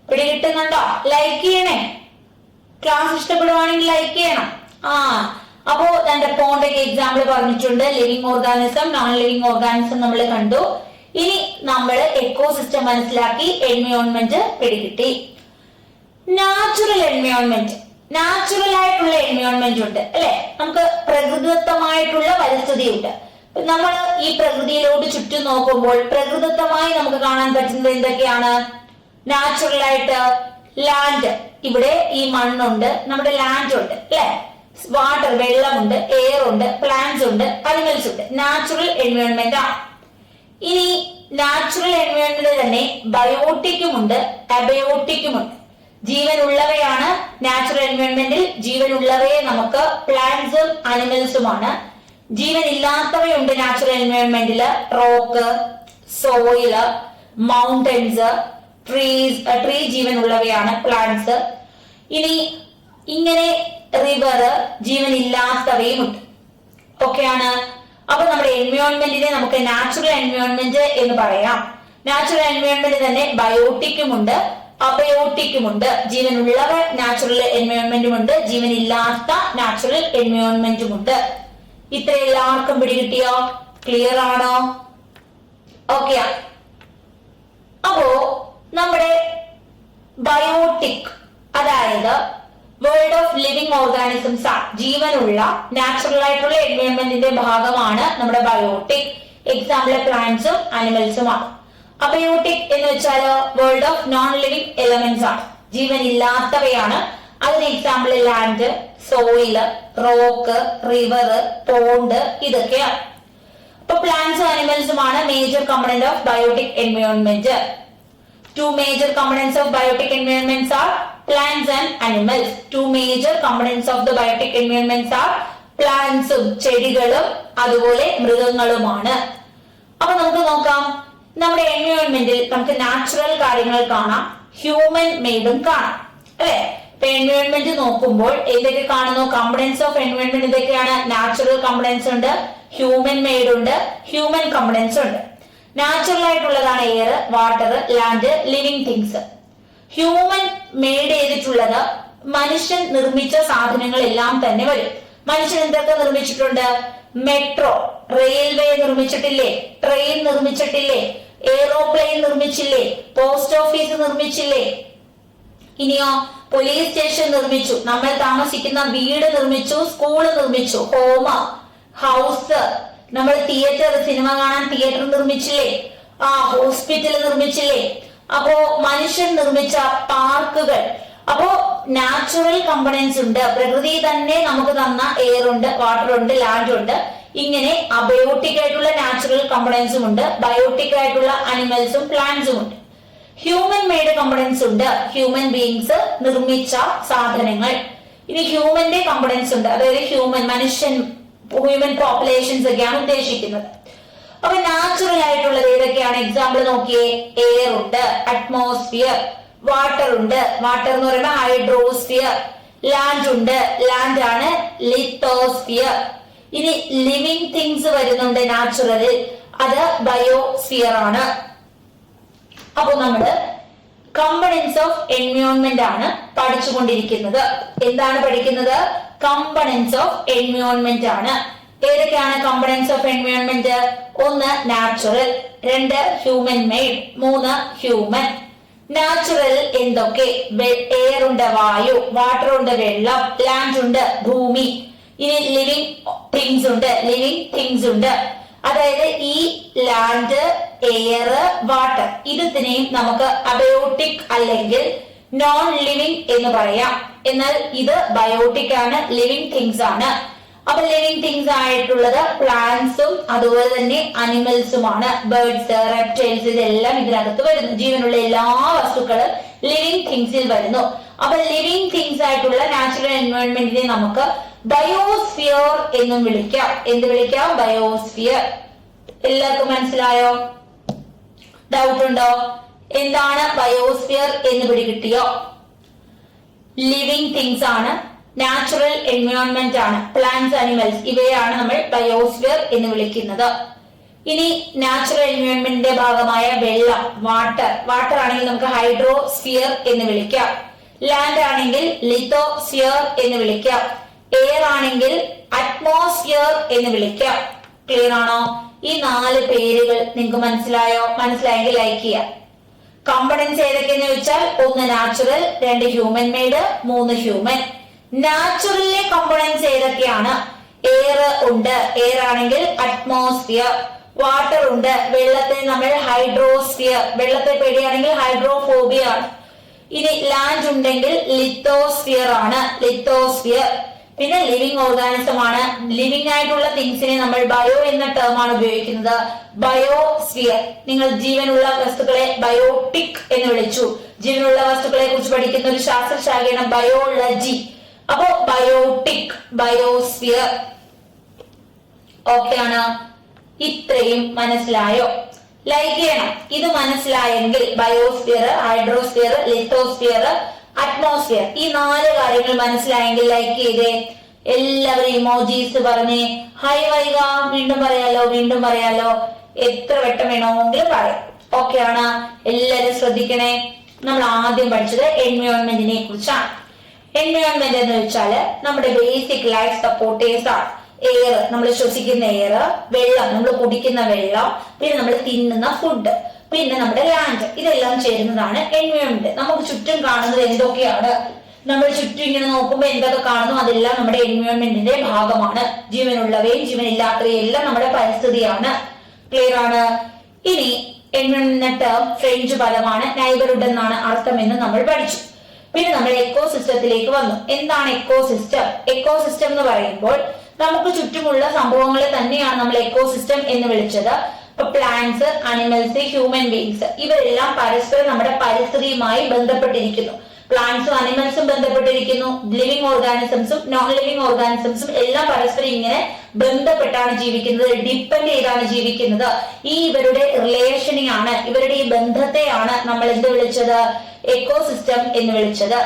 പിടികിട്ടുന്നുണ്ടോ? ലൈക്ക് ചെയ്യണേ. ക്ലാസ് ഇഷ്ടപ്പെടുവാണെങ്കിൽ ലൈക്ക് ചെയ്യണം. അപ്പോ എന്റെ പോണ്ടൊക്കെ എക്സാമ്പിൾ പറഞ്ഞിട്ടുണ്ട്. Living organism, non living organism നമ്മൾ കണ്ടു. ഇനി നമ്മൾ എക്കോസിസ്റ്റം മനസ്സിലാക്കി, എൻവയോൺമെന്റ് പിടികിട്ടി. നാച്ചുറൽ എൻവയോൺമെന്റ്, നാച്ചുറൽ ആയിട്ടുള്ള എൻവയോൺമെന്റ് ഉണ്ട് അല്ലെ? നമുക്ക് പ്രകൃതിദത്തമായിട്ടുള്ള പരിസ്ഥിതിയുണ്ട്. നമ്മൾ ഈ പ്രകൃതിയിലോട്ട് ചുറ്റും നോക്കുമ്പോൾ പ്രകൃതിദത്തമായി നമുക്ക് കാണാൻ പറ്റുന്നത് എന്തൊക്കെയാണ്? നാച്ചുറൽ ആയിട്ട് ലാൻഡ്, ഇവിടെ ഈ മണ്ണുണ്ട്, നമ്മുടെ ലാൻഡ് ഉണ്ട് അല്ലെ? വാട്ടർ, വെള്ളമുണ്ട്, എയർ ഉണ്ട്, പ്ലാന്റ്സ് ഉണ്ട്, അനിമൽസ് ഉണ്ട്. നാച്ചുറൽ എൻവയോൺമെന്റ് ആണ്. ഇനി നാച്ചുറൽ എൻവയോൺമെന്റ് തന്നെ ബയോട്ടിക്കും ഉണ്ട്, അബയോട്ടിക്കും ഉണ്ട്. ജീവനുള്ളവയാണ് നാച്ചുറൽ എൻവയോൺമെന്റിൽ. ജീവനുള്ളവയെ നമുക്ക് പ്ലാന്റ്സും അനിമൽസുമാണ്. ജീവനില്ലാത്തവയുണ്ട് നാച്ചുറൽ എൻവയോൺമെന്റില്. Rock, soil, mountains, trees. Tree ജീവനുള്ളവയാണ്, പ്ലാന്റ്സ്. ഇനി ഇങ്ങനെ റിവർ ജീവനില്ലാത്തവയും ഉണ്ട്. ഓക്കെയാണ്. അപ്പൊ നമ്മുടെ എൻവയോൺമെന്റിനെ നമുക്ക് നാച്ചുറൽ എൻവയോൺമെന്റ് എന്ന് പറയാം. നാച്ചുറൽ എൻവയോൺമെന്റ് തന്നെ ബയോട്ടിക്കും ഉണ്ട്, അബയോട്ടിക്കും ഉണ്ട്. ജീവനുള്ളവ നാച്ചുറൽ എൻവയോൺമെന്റും ഉണ്ട്, ജീവനില്ലാത്ത നാച്ചുറൽ എൻവയോൺമെന്റും ഉണ്ട്. ഇത്ര എല്ലാവർക്കും പിടികിട്ടിയോ? ക്ലിയർ ആണോ? ഓക്കെ. അപ്പോ നമ്മുടെ ബയോട്ടിക്, അതായത് വേൾഡ് ഓഫ് ലിവിങ് ഓർഗാനിസംസ് ആണ്. ജീവനുള്ള നാച്ചുറൽ ആയിട്ടുള്ള എൻവയോൺമെന്റിന്റെ ഭാഗമാണ് നമ്മുടെ ബയോട്ടിക്. എക്സാമ്പിൾ പ്ലാന്റ്സും അനിമൽസും ആണ്. അബയോട്ടിക് എന്ന് വെച്ചാൽ world of non living elements ആണ്, ജീവനില്ലാത്തവയാണ്. അതിന് example land, soil, rock, river, pond, ഇതൊക്കെയാണ്. അപ്പൊ പ്ലാന്റ്സും അനിമൽസുമാണ് major component of biotic environment. Two major components of biotic environments are plants and animals. Two major components of the biotic environments are plants, ചെടികളും അതുപോലെ മൃഗങ്ങളുമാണ്. അപ്പൊ നമുക്ക് നോക്കാം, നമ്മുടെ എൻവയോൺമെന്റിൽ നമുക്ക് നാച്ചുറൽ കാര്യങ്ങൾ കാണാം, ഹ്യൂമൻ മെയ്ഡും കാണാം അല്ലെ? ഇപ്പൊ എൻവയോൺമെന്റ് നോക്കുമ്പോൾ ഏതൊക്കെ കാണുന്നു? കമ്പോണൻസ് ഓഫ് എൻവയോൺമെന്റ് എന്തൊക്കെയാണ്? നാച്ചുറൽ കമ്പോണൻസ് ഉണ്ട്, ഹ്യൂമൻ മെയ്ഡ് ഉണ്ട്, ഹ്യൂമൻ കമ്പോണൻസ് ഉണ്ട്. നാച്ചുറൽ ആയിട്ടുള്ളതാണ് air, water, land, living things. Human made ചെയ്തിട്ടുള്ളത് മനുഷ്യൻ നിർമ്മിച്ച സാധനങ്ങൾ എല്ലാം തന്നെ വരും. മനുഷ്യൻ എന്തൊക്കെ നിർമ്മിച്ചിട്ടുണ്ട്? മെട്രോ, റെയിൽവേ നിർമ്മിച്ചിട്ടില്ലേ? ട്രെയിൻ നിർമ്മിച്ചിട്ടില്ലേ? എയ്റോപ്ലെയിൻ നിർമ്മിച്ചില്ലേ? പോസ്റ്റ് ഓഫീസ് നിർമ്മിച്ചില്ലേ? ഇനിയോ പോലീസ് സ്റ്റേഷൻ നിർമ്മിച്ചു, നമ്മൾ താമസിക്കുന്ന വീട് നിർമ്മിച്ചു, സ്കൂള് നിർമ്മിച്ചു, ഹോം, ഹൗസ്, നമ്മൾ തിയേറ്റർ, സിനിമ കാണാൻ തിയേറ്റർ നിർമ്മിച്ചില്ലേ? ഹോസ്പിറ്റൽ നിർമ്മിച്ചില്ലേ? അപ്പോ മനുഷ്യൻ നിർമ്മിച്ച പാർക്കുകൾ. അപ്പോ നാച്ചുറൽ കമ്പോണൻസ് ഉണ്ട്, പ്രകൃതി തന്നെ നമുക്ക് തന്ന എയർ ഉണ്ട്, വാട്ടർ ഉണ്ട്, ലാൻഡ് ഉണ്ട്. ഇങ്ങനെ അബയോട്ടിക് ആയിട്ടുള്ള നാച്ചുറൽ കമ്പോണൻസും ഉണ്ട്, ബയോട്ടിക് ആയിട്ടുള്ള അനിമൽസും പ്ലാന്റ്സും ഉണ്ട്. ഹ്യൂമൻ മെയ്ഡ് കമ്പോണൻസ് ഉണ്ട്, ഹ്യൂമൻ ബീയിങ്സ് നിർമ്മിച്ച സാധനങ്ങൾ. ഇനി ഹ്യൂമന്റെ കമ്പോണൻസ് ഉണ്ട്, അതായത് മനുഷ്യൻ, ഹ്യൂമൻ പോപ്പുലേഷൻസ് ഒക്കെയാണ് ഉദ്ദേശിക്കുന്നത്. അപ്പൊ നാച്ചുറൽ ആയിട്ടുള്ളത് ഏതൊക്കെയാണ്? എക്സാമ്പിൾ നോക്കിയേ. എയർ ഉണ്ട്, അറ്റ്മോസ്ഫിയർ. വാട്ടർ ഉണ്ട്, വാട്ടർ എന്ന് പറയുമ്പോൾ ഹൈഡ്രോസ്ഫിയർ. ലാൻഡ് ഉണ്ട്, ലാൻഡ് ആണ് ലിത്തോസ്ഫിയർ. ഇനി ലിവിങ് തിങ്സ് വരുന്നുണ്ട് നാച്ചുറലിൽ, അത് ബയോസ്ഫിയർ ആണ്. അപ്പൊ നമ്മള് കമ്പോണൻസ് ഓഫ് എൻവയോൺമെന്റ് ആണ് പഠിച്ചുകൊണ്ടിരിക്കുന്നത്. എന്താണ് പഠിക്കുന്നത്? കമ്പോണൻസ് ഓഫ് എൻവയോൺമെന്റ് ആണ്. ഏതൊക്കെയാണ് കമ്പോണൻസ് ഓഫ് എൻവയോൺമെന്റ്? ഒന്ന് നാച്ചുറൽ, രണ്ട് ഹ്യൂമൻ മെയ്ഡ്, മൂന്ന് ഹ്യൂമൻ. നാച്ചുറൽ എന്തൊക്കെ? എയർ ഉണ്ട്, വായു, വാട്ടർ ഉണ്ട്, വെള്ളം, ലാൻഡ് ഉണ്ട്, ഭൂമി. ഇനി ലിവിങ് തിങ്സ് ഉണ്ട്, അതായത് ഈ ലാൻഡ്, എയർ, വാട്ടർ, ഇതിനെയും നമുക്ക് അബയോട്ടിക് അല്ലെങ്കിൽ നോൺ ലിവിങ് എന്ന് പറയാം. എന്നാൽ ഇത് ബയോട്ടിക് ആണ്, ലിവിങ് തിങ്സ് ആണ്. അപ്പൊ ലിവിങ് തിങ്സ് ആയിട്ടുള്ളത് പ്ലാന്റ്സും അതുപോലെ തന്നെ അനിമൽസുമാണ്. ബേർഡ്സ്, റെപ്റ്റൈൽസ് ഇതെല്ലാം ഇതിനകത്ത് വരുന്നു. ജീവനുള്ള എല്ലാ വസ്തുക്കളും ലിവിങ് തിങ്സിൽ വരുന്നു. അപ്പൊ ലിവിങ് തിങ്സ് ആയിട്ടുള്ള നാച്ചുറൽ എൻവയോൺമെന്റിനെ നമുക്ക് ബയോസ്ഫിയർ എന്നും വിളിക്കാം. എന്ത് വിളിക്കാം? ബയോസ്ഫിയർ. എല്ലാവർക്കും മനസ്സിലായോ? ഡൗട്ട് ഉണ്ടോ? എന്താണ് ബയോസ്ഫിയർ എന്ന് പിടികിട്ടിയോ? ലിവിങ് തിങ്സ് ആണ്, നാച്ചുറൽ എൻവയോൺമെന്റ് ആണ്, പ്ലാന്റ്സ്, അനിമൽസ് ഇവയാണ് നമ്മൾ ബയോസ്ഫിയർ എന്ന് വിളിക്കുന്നത്. ഇനി നാച്ചുറൽ എൻവയോൺമെന്റിന്റെ ഭാഗമായ വെള്ളം, വാട്ടർ ആണെങ്കിൽ നമുക്ക് ഹൈഡ്രോസ്ഫിയർ എന്ന് വിളിക്കാം. ലാൻഡ് ആണെങ്കിൽ ലിത്തോസ്ഫിയർ എന്ന് വിളിക്കാം. എയർ ആണെങ്കിൽ അറ്റ്മോസ്ഫിയർ എന്ന് വിളിക്കാം. ക്ലിയർ ആണോ? ഈ 4 പേരുകൾ നിങ്ങൾക്ക് മനസ്സിലായോ? മനസ്സിലായെങ്കിൽ ലൈക്ക് ചെയ്യാം. കമ്പണൻസ് ഏതൊക്കെയെന്ന് ചോദിച്ചാൽ 1 നാച്ചുറൽ, 2 ഹ്യൂമൻ മെയ്ഡ്, 3 ഹ്യൂമൻ. നാച്ചുറലിലെ കമ്പണൻസ് ഏതൊക്കെയാണ്? എയർ ഉണ്ട്, എയർ ആണെങ്കിൽ അറ്റ്മോസ്ഫിയർ. വാട്ടർ ഉണ്ട്, വെള്ളത്തെ നമ്മൾ ഹൈഡ്രോസ്ഫിയർ, വെള്ളത്തെ പേടിയാണെങ്കിൽ ഹൈഡ്രോഫോബിയ ആണ്. ഇനി ലാൻഡ് ഉണ്ടെങ്കിൽ ലിത്തോസ്ഫിയർ ആണ്, ലിത്തോസ്ഫിയർ. പിന്നെ ലിവിങ് ഓർഗാനിസം ആണ്. ലിവിങ് ആയിട്ടുള്ള തിങ്സിനെ നമ്മൾ ബയോ എന്ന ടേം ആണ് ഉപയോഗിക്കുന്നത്. ബയോസ്ഫിയർ. നിങ്ങൾ ജീവനുള്ള വസ്തുക്കളെ ബയോട്ടിക് എന്ന് വിളിച്ചു. ജീവനുള്ള വസ്തുക്കളെ കുറിച്ച് പഠിക്കുന്ന ഒരു ശാസ്ത്രശാഖയാണ് ബയോളജി. അപ്പോ ബയോട്ടിക്, ബയോസ്ഫിയർ. ഓക്കെ ആണ്? ഇത്രയും മനസ്സിലായോ? ലൈക്ക് ചെയ്യണം. ഇത് മനസ്സിലായെങ്കിൽ ബയോസ്ഫിയർ, ഹൈഡ്രോസ്ഫിയർ, ലിത്തോസ്ഫിയർ, അറ്റ്മോസ്ഫിയർ ഈ 4 കാര്യങ്ങൾ മനസ്സിലായെങ്കിൽ ലൈക്ക് ചെയ്തേ. എല്ലാവരും ഇമോജീസ് പറഞ്ഞേ. ഹൈ വൈക. വീണ്ടും പറയാലോ. എത്ര വട്ടം വേണമെങ്കിലും പറയാം. ഓക്കെ ആണ്? എല്ലാരും ശ്രദ്ധിക്കണേ. നമ്മൾ ആദ്യം പഠിച്ചത് എൻവയോൺമെന്റിനെ കുറിച്ചാണ്. എൻവയോൺമെന്റ് എന്ന് വെച്ചാല് നമ്മുടെ ബേസിക് ലൈഫ് സപ്പോർട്ടേഴ്സ് ആണ്. എയർ, നമ്മൾ ശ്വസിക്കുന്ന എയർ, വെള്ളം, നമ്മൾ കുടിക്കുന്ന വെള്ളം, പിന്നെ നമ്മൾ തിന്നുന്ന ഫുഡ്, പിന്നെ നമ്മുടെ ലാൻഡ്, ഇതെല്ലാം ചേരുന്നതാണ് എൻവയോൺമെന്റ്. നമുക്ക് ചുറ്റും കാണുന്നത് എന്തൊക്കെയാണ്? നമ്മൾ ചുറ്റും ഇങ്ങനെ നോക്കുമ്പോൾ എന്തൊക്കെ കാണുന്നു അതെല്ലാം നമ്മുടെ എൻവയോൺമെന്റിന്റെ ഭാഗമാണ്. ജീവനുള്ളവയും ജീവനില്ലാത്തവയും എല്ലാം നമ്മുടെ പരിസ്ഥിതിയാണ്. ക്ലിയർ ആണ്? ഇനി എൻവയോൺമെന്റ് ഫ്രഞ്ച് പദമാണ്, നൈബർഹുഡ് എന്നാണ് അർത്ഥം എന്ന് നമ്മൾ പഠിച്ചു. പിന്നെ നമ്മൾ എക്കോസിസ്റ്റത്തിലേക്ക് വന്നു. എന്താണ് എക്കോസിസ്റ്റം? എക്കോസിസ്റ്റം എന്ന് പറയുമ്പോൾ നമുക്ക് ചുറ്റുമുള്ള സംഭവങ്ങളെ തന്നെയാണ് നമ്മൾ എക്കോസിസ്റ്റം എന്ന് വിളിച്ചത്. ഇപ്പൊ പ്ലാന്റ്സ്, അനിമൽസ്, ഹ്യൂമൻ ബീങ്സ് ഇവരെല്ലാം പരസ്പരം നമ്മുടെ പരിസ്ഥിതിയുമായി ബന്ധപ്പെട്ടിരിക്കുന്നു. പ്ലാന്റ്സും അനിമൽസും ബന്ധപ്പെട്ടിരിക്കുന്നു. ലിവിങ് ഓർഗാനിസംസും നോൺ ലിവിങ് ഓർഗാനിസംസും എല്ലാം പരസ്പരം ഇങ്ങനെ ബന്ധപ്പെട്ടാണ് ജീവിക്കുന്നത്, ഡിപ്പെൻഡ് ചെയ്താണ് ജീവിക്കുന്നത്. ഈ ഇവരുടെ റിലേഷനെയാണ്, ഇവരുടെ ഈ ബന്ധത്തെയാണ് നമ്മൾ എന്ത് വിളിച്ചത്? എക്കോസിസ്റ്റം എന്ന് വിളിച്ചത്.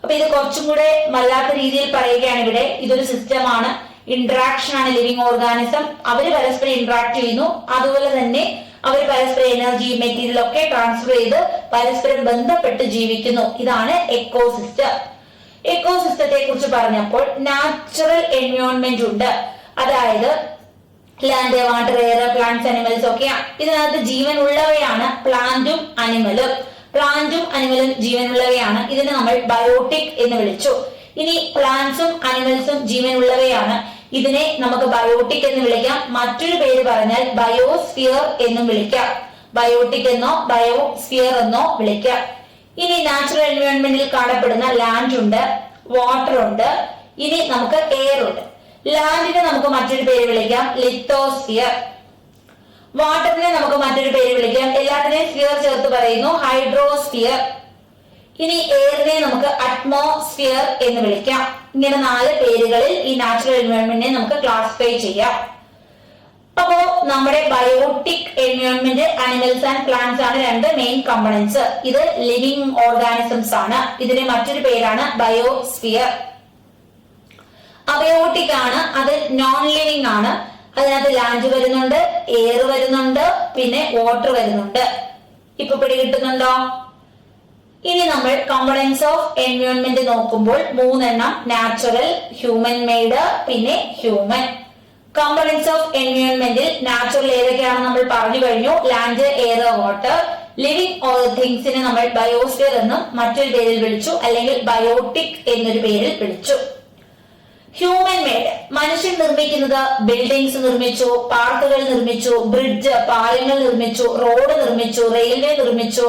അപ്പൊ ഇത് കുറച്ചും കൂടെ വല്ലാത്ത രീതിയിൽ പറയുകയാണ്. ഇവിടെ ഇതൊരു സിസ്റ്റമാണ്, ഇന്ററാക്ഷൻ ആണ്. ലിവിങ് ഓർഗാനിസം അവര് പരസ്പരം ഇന്ററാക്ട് ചെയ്യുന്നു. അതുപോലെ തന്നെ അവർ പരസ്പരം എനർജി, മെറ്റീരിയൽ ഒക്കെ ട്രാൻസ്ഫർ ചെയ്ത് പരസ്പരം ബന്ധപ്പെട്ട് ജീവിക്കുന്നു. ഇതാണ് എക്കോസിസ്റ്റം. എക്കോസിസ്റ്റത്തെ കുറിച്ച് പറഞ്ഞപ്പോൾ നാച്ചുറൽ എൻവയോൺമെന്റ് ഉണ്ട്. അതായത് land, water, air, plants, animals ഒക്കെയാണ്. ഇതിനകത്ത് ജീവനുള്ളവയാണ് പ്ലാന്റും അനിമലും. പ്ലാന്റും അനിമലും ജീവനുള്ളവയാണ്. ഇതിനെ നമ്മൾ ബയോട്ടിക് എന്ന് വിളിച്ചു. ഇനി പ്ലാന്റ്സും അനിമൽസും ജീവനുള്ളവയാണ്. ഇതിനെ നമുക്ക് ബയോട്ടിക് എന്ന് വിളിക്കാം. മറ്റൊരു പേര് പറഞ്ഞാൽ ബയോസ്ഫിയർ എന്നും വിളിക്കാം. ബയോട്ടിക് എന്നോ ബയോസ്ഫിയർ എന്നോ വിളിക്കാം. ഇനി നാച്ചുറൽ എൻവയോൺമെന്റിൽ കാണപ്പെടുന്ന ലാൻഡ് ഉണ്ട്, വാട്ടർ ഉണ്ട്, ഇനി നമുക്ക് എയർ ഉണ്ട്. ലാൻഡിനെ നമുക്ക് മറ്റൊരു പേര് വിളിക്കാം ലിത്തോസ്ഫിയർ. വാട്ടറിനെ നമുക്ക് മറ്റൊരു പേര് വിളിക്കാം, എല്ലാത്തിനെയും സ്ഫിയർ ചേർത്ത് പറയുന്നു, ഹൈഡ്രോസ്ഫിയർ. ഇനി എയറിനെ നമുക്ക് അറ്റ്മോസ്ഫിയർ എന്ന് വിളിക്കാം. ഇങ്ങനെ 4 പേരുകളിൽ ഈ നാച്ചുറൽ എൻവയോൺമെന്റിനെ നമുക്ക് ക്ലാസിഫൈ ചെയ്യാം. അപ്പോ നമ്മുടെ biotic environment animals and plants ആണ് 2 മെയിൻ കമ്പണൻസ്. ഇത് ലിവിങ് ഓർഗാനിസംസ് ആണ്. ഇതിന് മറ്റൊരു പേരാണ് ബയോസ്ഫിയർ. അബയോട്ടിക് ആണ്, അത് നോൺ ലിവിങ് ആണ്. അതിനകത്ത് ലാൻഡ് വരുന്നുണ്ട്, എയർ വരുന്നുണ്ട്, പിന്നെ വാട്ടർ വരുന്നുണ്ട്. ഇപ്പൊ പിടികിട്ടുന്നുണ്ടോ? ഇനി നമ്മൾ കമ്പണൻസ് ഓഫ് എൻവയോൺമെന്റ് നോക്കുമ്പോൾ 3 എണ്ണം നാച്ചുറൽ, ഹ്യൂമൻ മെയ്ഡ്, പിന്നെ ഹ്യൂമൻ. കമ്പണൻസ് ഓഫ് എൻവയോൺമെന്റിൽ നാച്ചുറൽ ഏതൊക്കെയാണ് നമ്മൾ പറഞ്ഞു കഴിഞ്ഞു. Land, air, water. ലിവിങ് തിങ്സിനെ നമ്മൾ ബയോസ്ഫിയർ എന്നും മറ്റൊരു പേരിൽ വിളിച്ചു, അല്ലെങ്കിൽ ബയോട്ടിക് എന്നൊരു പേരിൽ വിളിച്ചു. ഹ്യൂമൻ മെയ്ഡ്, മനുഷ്യൻ നിർമ്മിക്കുന്നത് ബിൽഡിങ്സ് നിർമ്മിച്ചു, പാർക്കുകൾ നിർമ്മിച്ചു, ബ്രിഡ്ജ്, പാലങ്ങൾ നിർമ്മിച്ചു, റോഡ് നിർമ്മിച്ചു, റെയിൽവേ നിർമ്മിച്ചു,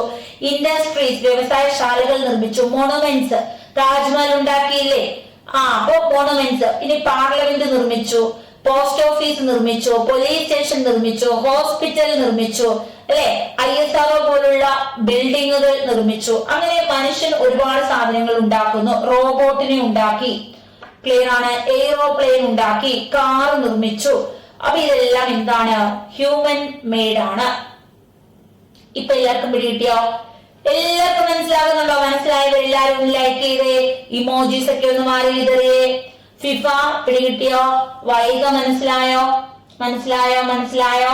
ഇൻഡസ്ട്രീസ്, വ്യവസായശാലകൾ നിർമ്മിച്ചു, മോണുമെന്റ്സ്, താജ്മഹൽ ഉണ്ടാക്കിയില്ലേ, അപ്പോ മോണുമെന്റ്സ്. ഇനി പാർലമെന്റ് നിർമ്മിച്ചു, പോസ്റ്റ് ഓഫീസ് നിർമ്മിച്ചു, പോലീസ് സ്റ്റേഷൻ നിർമ്മിച്ചു, ഹോസ്പിറ്റൽ നിർമ്മിച്ചു, അല്ലെ, ISRO പോലുള്ള ബിൽഡിങ്ങുകൾ നിർമ്മിച്ചു. അങ്ങനെ മനുഷ്യൻ ഒരുപാട് സാധനങ്ങൾ ഉണ്ടാക്കുന്നു. റോബോട്ടിനെ ഉണ്ടാക്കി, ക്ലിയർ ആണ്, എയ്റോപ്ലെയിൻ ഉണ്ടാക്കി, കാർ നിർമ്മിച്ചു. അപ്പൊ ഇതെല്ലാം എന്താണ്? ഹ്യൂമൻ മെയ്ഡ് ആണ്. ഇപ്പൊ എല്ലാവർക്കും പിടികിട്ടിയോ? എല്ലാവർക്കും മനസ്സിലാകുന്നുണ്ടോ? മനസ്സിലായത് എല്ലാവരും ലൈക്ക് ചെയ്തേ, ഇമോജീസ് ഒക്കെ ഒന്ന് മാറി ചെയ്തേ. ഫിഫ പിടികിട്ടിയോ? വൈക മനസ്സിലായോ? മനസ്സിലായോ?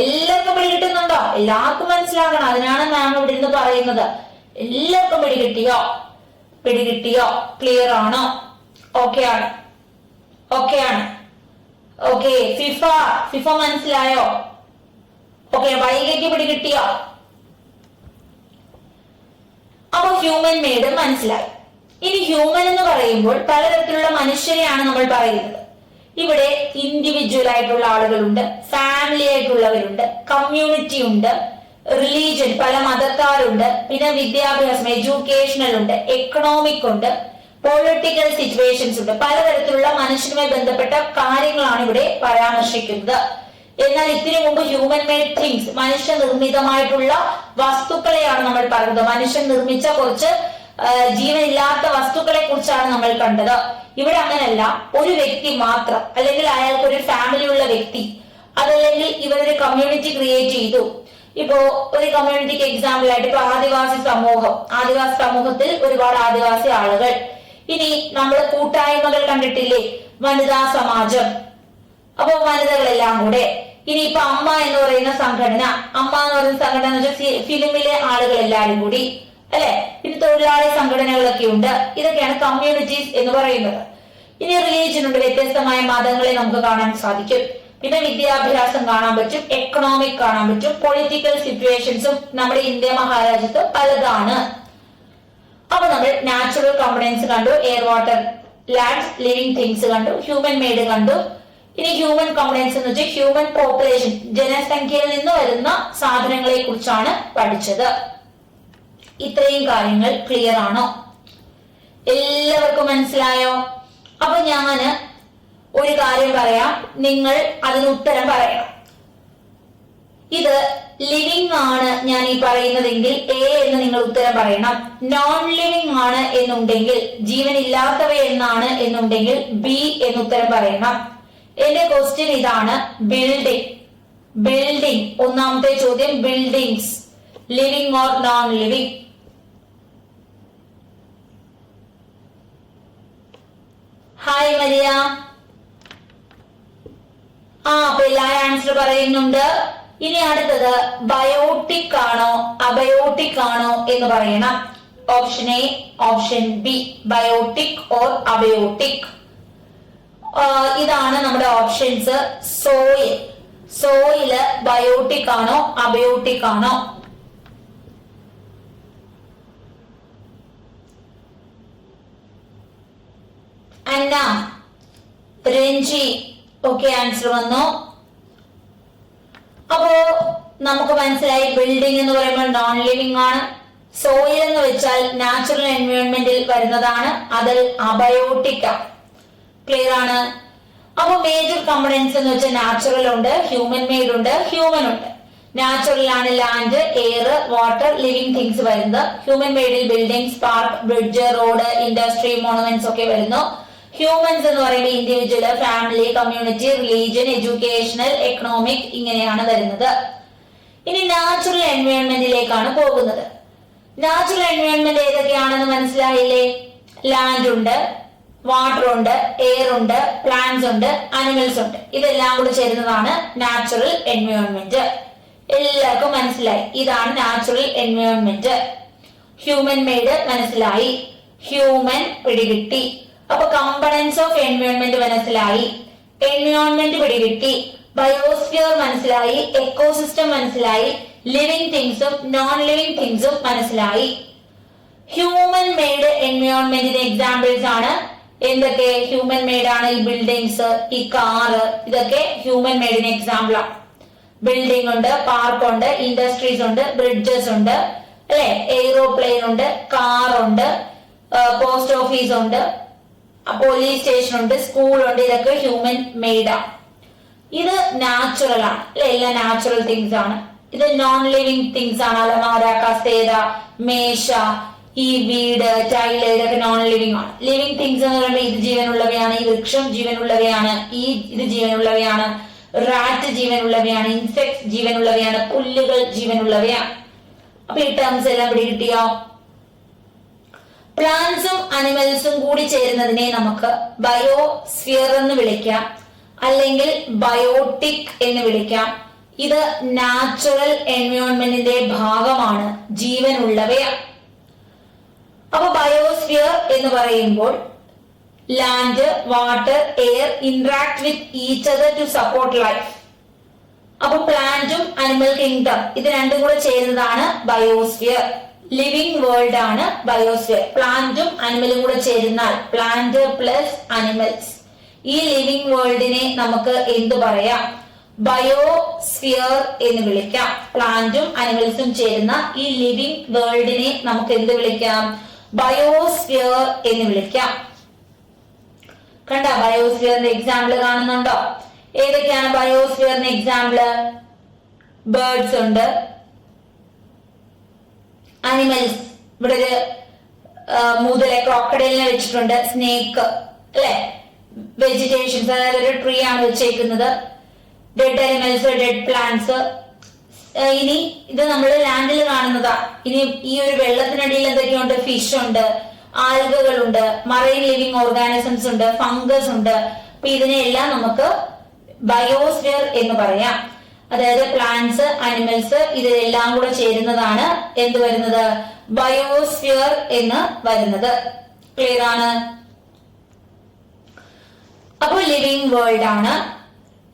എല്ലാവർക്കും പിടികിട്ടുന്നുണ്ടോ? എല്ലാവർക്കും മനസ്സിലാകണം, അതിനാണ് മാം ഇവിടെ നിന്ന് പറയുന്നത്. എല്ലാവർക്കും പിടികിട്ടിയോ? ക്ലിയർ ആണോ? ഓക്കെ ആണ്. ഓക്കെ, ഫിഫ മനസ്സിലായോ? ഓക്കെ, വൈകയ്ക്ക് പിടികിട്ടിയോ? അപ്പൊ ഹ്യൂമൻ മെയ്ഡ് മനസ്സിലായി. ഇനി ഹ്യൂമൻ എന്ന് പറയുമ്പോൾ പലതരത്തിലുള്ള മനുഷ്യരെയാണ് നമ്മൾ പറയുന്നത്. ഇവിടെ ഇൻഡിവിജ്വൽ ആയിട്ടുള്ള ആളുകളുണ്ട്, ഫാമിലി ആയിട്ടുള്ളവരുണ്ട്, കമ്മ്യൂണിറ്റി ഉണ്ട്, റിലീജിയൻ, പല മതക്കാരുണ്ട്, പിന്നെ വിദ്യാഭ്യാസം, എഡ്യൂക്കേഷണൽ ഉണ്ട്, എക്കണോമിക് ഉണ്ട്, പൊളിറ്റിക്കൽ സിറ്റുവേഷൻസ് ഉണ്ട്. പലതരത്തിലുള്ള മനുഷ്യനുമായി ബന്ധപ്പെട്ട കാര്യങ്ങളാണ് ഇവിടെ പരാമർശിക്കുന്നത്. എന്നാൽ ഇതിനു മുമ്പ് ഹ്യൂമൻ മെയ്ഡ് തിങ്സ്, മനുഷ്യ നിർമ്മിതമായിട്ടുള്ള വസ്തുക്കളെയാണ് നമ്മൾ പറയുന്നത്. മനുഷ്യൻ നിർമ്മിച്ച കുറച്ച് ജീവനില്ലാത്ത വസ്തുക്കളെ കുറിച്ചാണ് നമ്മൾ കണ്ടത്. ഇവിടെ അങ്ങനല്ല, ഒരു വ്യക്തി മാത്രം, അല്ലെങ്കിൽ അയാൾക്ക് ഒരു ഫാമിലി ഉള്ള വ്യക്തി, അതല്ലെങ്കിൽ ഇവരൊരു കമ്മ്യൂണിറ്റി ക്രിയേറ്റ് ചെയ്തു. ഇപ്പോ ഒരു കമ്മ്യൂണിറ്റിക്ക് എക്സാമ്പിൾ ആയിട്ട് ഇപ്പൊ ആദിവാസി സമൂഹത്തിൽ ഒരുപാട് ആദിവാസി ആളുകൾ. ഇനി നമ്മൾ കൂട്ടായ്മകൾ കണ്ടിട്ടില്ലേ, വനിതാ സമാജം, അപ്പൊ വനിതകളെല്ലാം കൂടെ. ഇനി ഇപ്പൊ അമ്മ എന്ന് പറയുന്ന സംഘടന എന്ന് വെച്ചാൽ ഫിലിമിലെ ആളുകൾ എല്ലാവരും കൂടി, അല്ലെ. ഇനി തൊഴിലാളി സംഘടനകളൊക്കെ ഉണ്ട്. ഇതൊക്കെയാണ് കമ്മ്യൂണിറ്റീസ് എന്ന് പറയുന്നത്. ഇനി റിലീജിയൻ ഉണ്ട്, വ്യത്യസ്തമായ മതങ്ങളെ നമുക്ക് കാണാൻ സാധിക്കും. പിന്നെ വിദ്യാഭ്യാസം കാണാൻ പറ്റും, എക്കണോമിക് കാണാൻ പറ്റും, പൊളിറ്റിക്കൽ സിറ്റുവേഷൻസും നമ്മുടെ ഇന്ത്യ മഹാരാജ്യത്ത് പലതാണ്. അപ്പൊ നമ്മൾ നാച്ചുറൽ കമ്പോണൻസ് കണ്ടു, air, water, land, living things കണ്ടു, ഹ്യൂമൻ മെയ്ഡ് കണ്ടു. ഇനി ഹ്യൂമൻ കമ്പോണൻസ് എന്ന് വെച്ചാൽ ഹ്യൂമൻ പോപ്പുലേഷൻ, ജനസംഖ്യയിൽ നിന്ന് വരുന്ന സാധനങ്ങളെ കുറിച്ചാണ് പഠിച്ചത്. ഇത്രയും കാര്യങ്ങൾ ക്ലിയർ ആണോ? എല്ലാവർക്കും മനസ്സിലായോ? അപ്പൊ ഞാന് ഒരു കാര്യം പറയാം, നിങ്ങൾ അതിന് ഉത്തരം പറയണം. ഇത് ലിവിങ് ആണ് ഞാൻ ഈ പറയുന്നതെങ്കിൽ എ എന്ന് നിങ്ങൾ ഉത്തരം പറയണം. നോൺ ലിവിങ് ആണ് എന്നുണ്ടെങ്കിൽ, ജീവനില്ലാത്തവ എന്നാണ് എന്നുണ്ടെങ്കിൽ ബി എന്ന് ഉത്തരം പറയണം. എന്റെ ക്വസ്റ്റ്യൻ ഇതാണ്, ബിൽഡിംഗ്. ഒന്നാമത്തെ ചോദ്യം, buildings living or non living? Hi Maria. അപ്പൊ എല്ലാവരും ആൻസർ പറയുന്നുണ്ട്. ഇനി അടുത്തത് ബയോട്ടിക് ആണോ അബയോട്ടിക് ആണോ എന്ന് പറയണം. Option A, option B, biotic or abiotic. ഇതാണ് നമ്മുടെ ഓപ്ഷൻസ്. സോയില് ബയോട്ടിക് ആണോ അബയോട്ടിക് ആണോ? അന്ന, രഞ്ജി, ഓക്കെ, ആൻസർ വന്നു. അപ്പോ നമുക്ക് മനസ്സിലായി ബിൽഡിംഗ് എന്ന് പറയുമ്പോൾ നോൺ ലിവിംഗ് ആണ്. സോയിൽ എന്ന് വെച്ചാൽ നാച്ചുറൽ എൻവയോൺമെന്റിൽ വരുന്നതാണ്, അതിൽ അബയോട്ടിക് ആണ്. ക്ലിയർ ആണ്? അപ്പൊ മേജർ കമ്പോണൻസ് എന്ന് വെച്ചാൽ നാച്ചുറൽ ഉണ്ട്, ഹ്യൂമൻ മെയ്ഡ് ഉണ്ട്, ഹ്യൂമൻ ഉണ്ട്. നാച്ചുറൽ ആണ് land, air, water, living things വരുന്നത്. ഹ്യൂമൻ മെയ്ഡിൽ buildings, park, bridge, road, industry, monuments ഒക്കെ വരുന്നു. ഹ്യൂമൻസ് എന്ന് പറയുമ്പോൾ individual, family, community, religion, educational, economic, ഇങ്ങനെയാണ് വരുന്നത്. ഇനി നാച്ചുറൽ എൻവയോൺമെന്റിലേക്കാണ് പോകുന്നത്. നാച്ചുറൽ എൻവയോൺമെന്റ് ഏതൊക്കെയാണെന്ന് മനസ്സിലായില്ലേ? ലാൻഡ് ഉണ്ട്, വാട്ടർ ഉണ്ട്, എയർ ഉണ്ട്, പ്ലാന്റ്സ് ഉണ്ട്, അനിമൽസ് ഉണ്ട്. ഇതെല്ലാം കൂടി ചേരുന്നതാണ് നാച്ചുറൽ എൻവയോൺമെന്റ്. എല്ലാവർക്കും മനസ്സിലായി, ഇതാണ് നാച്ചുറൽ എൻവയോൺമെന്റ്. ഹ്യൂമൻ മെയ്ഡ് മനസ്സിലായി, ഹ്യൂമൻ പിടികിട്ടി. അപ്പൊ കമ്പണൻസ് ഓഫ് എൻവയോൺമെന്റ് മനസ്സിലായി, എൻവയോൺമെന്റ് പിടികിട്ടി, ബയോസ്ഫിയർ മനസ്സിലായി, എക്കോസിസ്റ്റം മനസ്സിലായി, ലിവിംഗ് തിങ്സും നോൺ ലിവിംഗ് തിങ്സും മനസ്സിലായി. ഹ്യൂമൻ മെയ്ഡ് എൻവയോൺമെന്റിന്റെ എക്സാമ്പിൾസ് ആണ് എന്തൊക്കെ? ഹ്യൂമൻ മെയ്ഡ് ആണ് ഈ ബിൽഡിങ്സ്, ഈ കാറ്, ഇതൊക്കെ ഹ്യൂമൻ മെയ്ഡിന് എക്സാമ്പിൾ ആണ്. ബിൽഡിംഗ് ഉണ്ട്, പാർക്ക് ഉണ്ട്, ഇൻഡസ്ട്രീസ് ഉണ്ട്, ബ്രിഡ്ജസ് ഉണ്ട്, അല്ലെ, എയ്റോപ്ലെയിൻ ഉണ്ട്, കാർ ഉണ്ട്, പോസ്റ്റ് ഓഫീസ് ഉണ്ട്. പോലീസ് സ്റ്റേഷൻ ഉണ്ട്, സ്കൂളുണ്ട്, ഇതൊക്കെ ഹ്യൂമൻ മെയ്ഡ് ആണ്. ഇത് നാച്ചുറൽ ആണ്, എല്ലാം നാച്ചുറൽ തിങ്സ് ആണ്. ഇത് നോൺ ലിവിങ് തിങ്സ് ആണ്. അലമാര, കസേര, മേശ, ഈ വീട്, ടൈല്, ഇതൊക്കെ നോൺ ലിവിങ് ആണ്. ലിവിങ് തിങ്സ് എന്ന് പറയുമ്പോൾ ഇത് ജീവനുള്ളവയാണ്, ഈ വൃക്ഷം ജീവനുള്ളവയാണ്, ഇത് ജീവനുള്ളവയാണ്, റാറ്റ് ജീവനുള്ളവയാണ്, ഇൻസെക്ട്സ് ജീവനുള്ളവയാണ്, പുല്ലുകൾ ജീവനുള്ളവയാണ്. അപ്പൊ ഈ ടേംസ് എല്ലാം പിടി കിട്ടിയോ? പ്ലാന്റ്സും അനിമൽസും കൂടി ചേരുന്നതിനെ നമുക്ക് ബയോസ്ഫിയർ എന്ന് വിളിക്കാം, അല്ലെങ്കിൽ ബയോട്ടിക് എന്ന് വിളിക്കാം. ഇത് നാച്ചുറൽ എൻവയോൺമെന്റിന്റെ ഭാഗമാണ്, ജീവനുള്ളവയാണ്. അപ്പൊ ബയോസ്ഫിയർ എന്ന് പറയുമ്പോൾ land, water, air interact with each other to support life. അപ്പൊ പ്ലാന്റും അനിമൽ കിങ്ഡം ഇത് രണ്ടും കൂടെ ചേരുന്നതാണ് ബയോസ്ഫിയർ. ലിവിംഗ് വേൾഡ് ആണ് ബയോസ്ഫിയർ. പ്ലാന്റും അനിമലും കൂടെ ചേരുന്നാൽ പ്ലാന്റ് പ്ലസ് അനിമൽസ്, ഈ ലിവിംഗ് വേൾഡിനെ നമുക്ക് എന്തു പറയാം? ബയോസ്ഫിയർ എന്ന് വിളിക്കാം. പ്ലാന്റും അനിമൽസും ചേരുന്ന ഈ ലിവിംഗ് വേൾഡിനെ നമുക്ക് എന്ത് വിളിക്കാം? ബയോസ്ഫിയർ എന്ന് വിളിക്കാം. കണ്ട, ബയോസ്ഫിയറിന്റെ എക്സാമ്പിൾ കാണുന്നുണ്ടോ? ഏതൊക്കെയാണ് ബയോസ്ഫിയറിന്റെ എക്സാമ്പിള്? ബേർഡ്സ് ഉണ്ട്, അനിമൽസ്, ഇവിടെ ഒരു മുതലെ ക്രോക്കഡൈലിനെ വെച്ചിട്ടുണ്ട്, സ്നേക്ക് അല്ലെ, വെജിറ്റേഷൻസ്, അതായത് ഒരു ട്രീ ആണ് വെച്ചേക്കുന്നത്, ഡെഡ് അനിമൽസ്, ഡെഡ് പ്ലാന്റ്സ്. ഇനി ഇത് നമ്മൾ ലാൻഡിൽ കാണുന്നതാ. ഇനി ഈ ഒരു വെള്ളത്തിനടിയിൽ എന്തൊക്കെയുണ്ട്? ഫിഷ് ഉണ്ട്, ആൽഗകളുണ്ട്, മറൈൻ ലിവിംഗ് ഓർഗാനിസംസ് ഉണ്ട്, ഫംഗസ് ഉണ്ട്. അപ്പൊ ഇതിനെല്ലാം നമുക്ക് ബയോസ്ഫിയർ എന്ന് പറയാം. അതായത് പ്ലാന്റ്സ്, അനിമൽസ് ഇതെല്ലാം കൂടെ ചേരുന്നതാണ് എന്ത് വരുന്നത്? ബയോസ്ഫിയർ എന്ന് വരുന്നത്. ക്ലിയർ ആണ്? അപ്പോൾ ലിവിംഗ് വേൾഡ് ആണ്.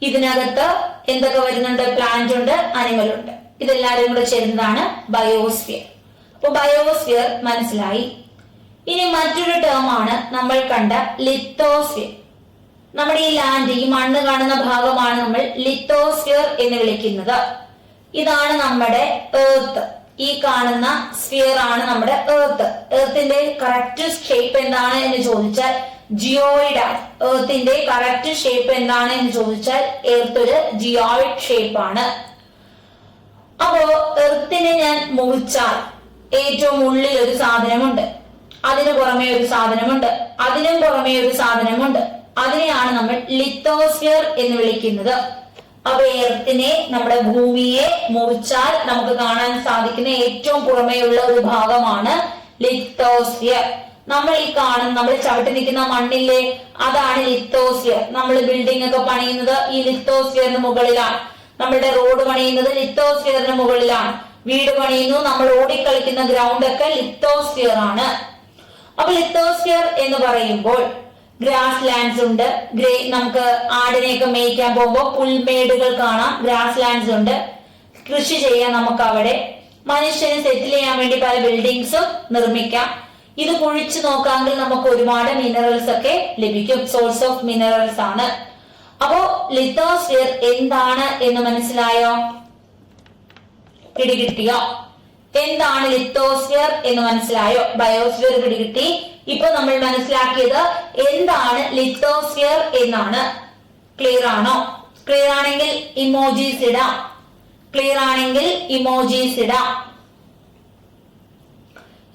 ഇതിനകത്ത് എന്തൊക്കെ വരുന്നുണ്ട്? പ്ലാന്റ് ഉണ്ട്, അനിമൽ ഉണ്ട്, ഇതെല്ലാവരും കൂടെ ചേരുന്നതാണ് ബയോസ്ഫിയർ. അപ്പൊ ബയോസ്ഫിയർ മനസ്സിലായി. ഇനി മറ്റൊരു ടേം ആണ് നമ്മൾ കണ്ട ലിത്തോസ്ഫിയർ. നമ്മുടെ ഈ ലാൻഡ്, ഈ മണ്ണ് കാണുന്ന ഭാഗമാണ് നമ്മൾ ലിത്തോസ്ഫിയർ എന്ന് വിളിക്കുന്നത്. ഇതാണ് നമ്മുടെ എർത്ത്. ഈ കാണുന്ന സ്ഫിയർ ആണ് നമ്മുടെ എർത്ത്. എർത്തിന്റെ കറക്റ്റ് ഷേപ്പ് എന്താണ് എന്ന് ചോദിച്ചാൽ ജിയോയിഡ് ആണ്. എർത്തിന്റെ കറക്റ്റ് ഷേപ്പ് എന്താണ് എന്ന് ചോദിച്ചാൽ എർത്ത് ഒരു ജിയോയിഡ് ഷേപ്പ് ആണ്. അപ്പോ എർത്തിനെ ഞാൻ മുറിച്ചാൽ ഏറ്റവും ഉള്ളിൽ ഒരു സാധനമുണ്ട്, അതിനു പുറമെ ഒരു സാധനമുണ്ട്, അതിനും പുറമെ ഒരു സാധനമുണ്ട്. അതിനെയാണ് നമ്മൾ ലിത്തോസ്ഫിയർ എന്ന് വിളിക്കുന്നത്. അപ്പൊ എർത്തിനെ, നമ്മുടെ ഭൂമിയെ മുറിച്ചാൽ നമുക്ക് കാണാൻ സാധിക്കുന്ന ഏറ്റവും പുറമേയുള്ള ഒരു ഭാഗമാണ് ലിത്തോസ്ഫിയർ. നമ്മൾ ഈ കാണുന്ന, നമ്മൾ ചവിട്ടി നിൽക്കുന്ന മണ്ണില്ലേ, അതാണ് ലിത്തോസ്ഫിയർ. നമ്മൾ ബിൽഡിംഗ് ഒക്കെ പണിയുന്നത് ഈ ലിത്തോസ്ഫിയറിന് മുകളിലാണ്. നമ്മളുടെ റോഡ് പണിയുന്നത് ലിത്തോസ്ഫിയറിന് മുകളിലാണ്. വീട് പണിയുന്നു, നമ്മൾ ഓടിക്കളിക്കുന്ന ഗ്രൗണ്ട് ഒക്കെ ലിത്തോസ്ഫിയർ ആണ്. അപ്പൊ ലിത്തോസ്ഫിയർ എന്ന് പറയുമ്പോൾ ഗ്രാസ് ലാൻഡ്സ് ഉണ്ട്, നമുക്ക് ആടിനെയൊക്കെ മേയ്ക്കാൻ പോകുമ്പോൾ പുൽമേടുകൾ കാണാം, ഗ്രാസ് ലാൻഡ്സ് ഉണ്ട്, കൃഷി ചെയ്യാൻ നമുക്ക് അവിടെ, മനുഷ്യന് സെറ്റിൽ ചെയ്യാൻ വേണ്ടി പല ബിൽഡിങ്സും നിർമ്മിക്കാം. ഇത് കുഴിച്ചു നോക്കാമെങ്കിൽ നമുക്ക് ഒരുപാട് മിനറൽസ് ഒക്കെ ലഭിക്കും. സോഴ്സ് ഓഫ് മിനറൽസ് ആണ്. അപ്പോ ലിത്തോസ്ഫിയർ എന്താണ് എന്ന് മനസ്സിലായോ? പിടികിട്ടിയോ? എന്താണ് ലിത്തോസ്ഫിയർ എന്ന് മനസ്സിലായോ? ബയോസ്ഫിയർ പിടികിട്ടി. ഇപ്പൊ നമ്മൾ മനസ്സിലാക്കിയത് എന്താണ് ലിത്തോസ്ഫിയർ എന്നാണ്. ക്ലിയർ ആണോ? ക്ലിയർ ആണെങ്കിൽ ഇമോജീസ് ഇടാം. ക്ലിയർ ആണെങ്കിൽ ഇമോജീസ് ഇടാം.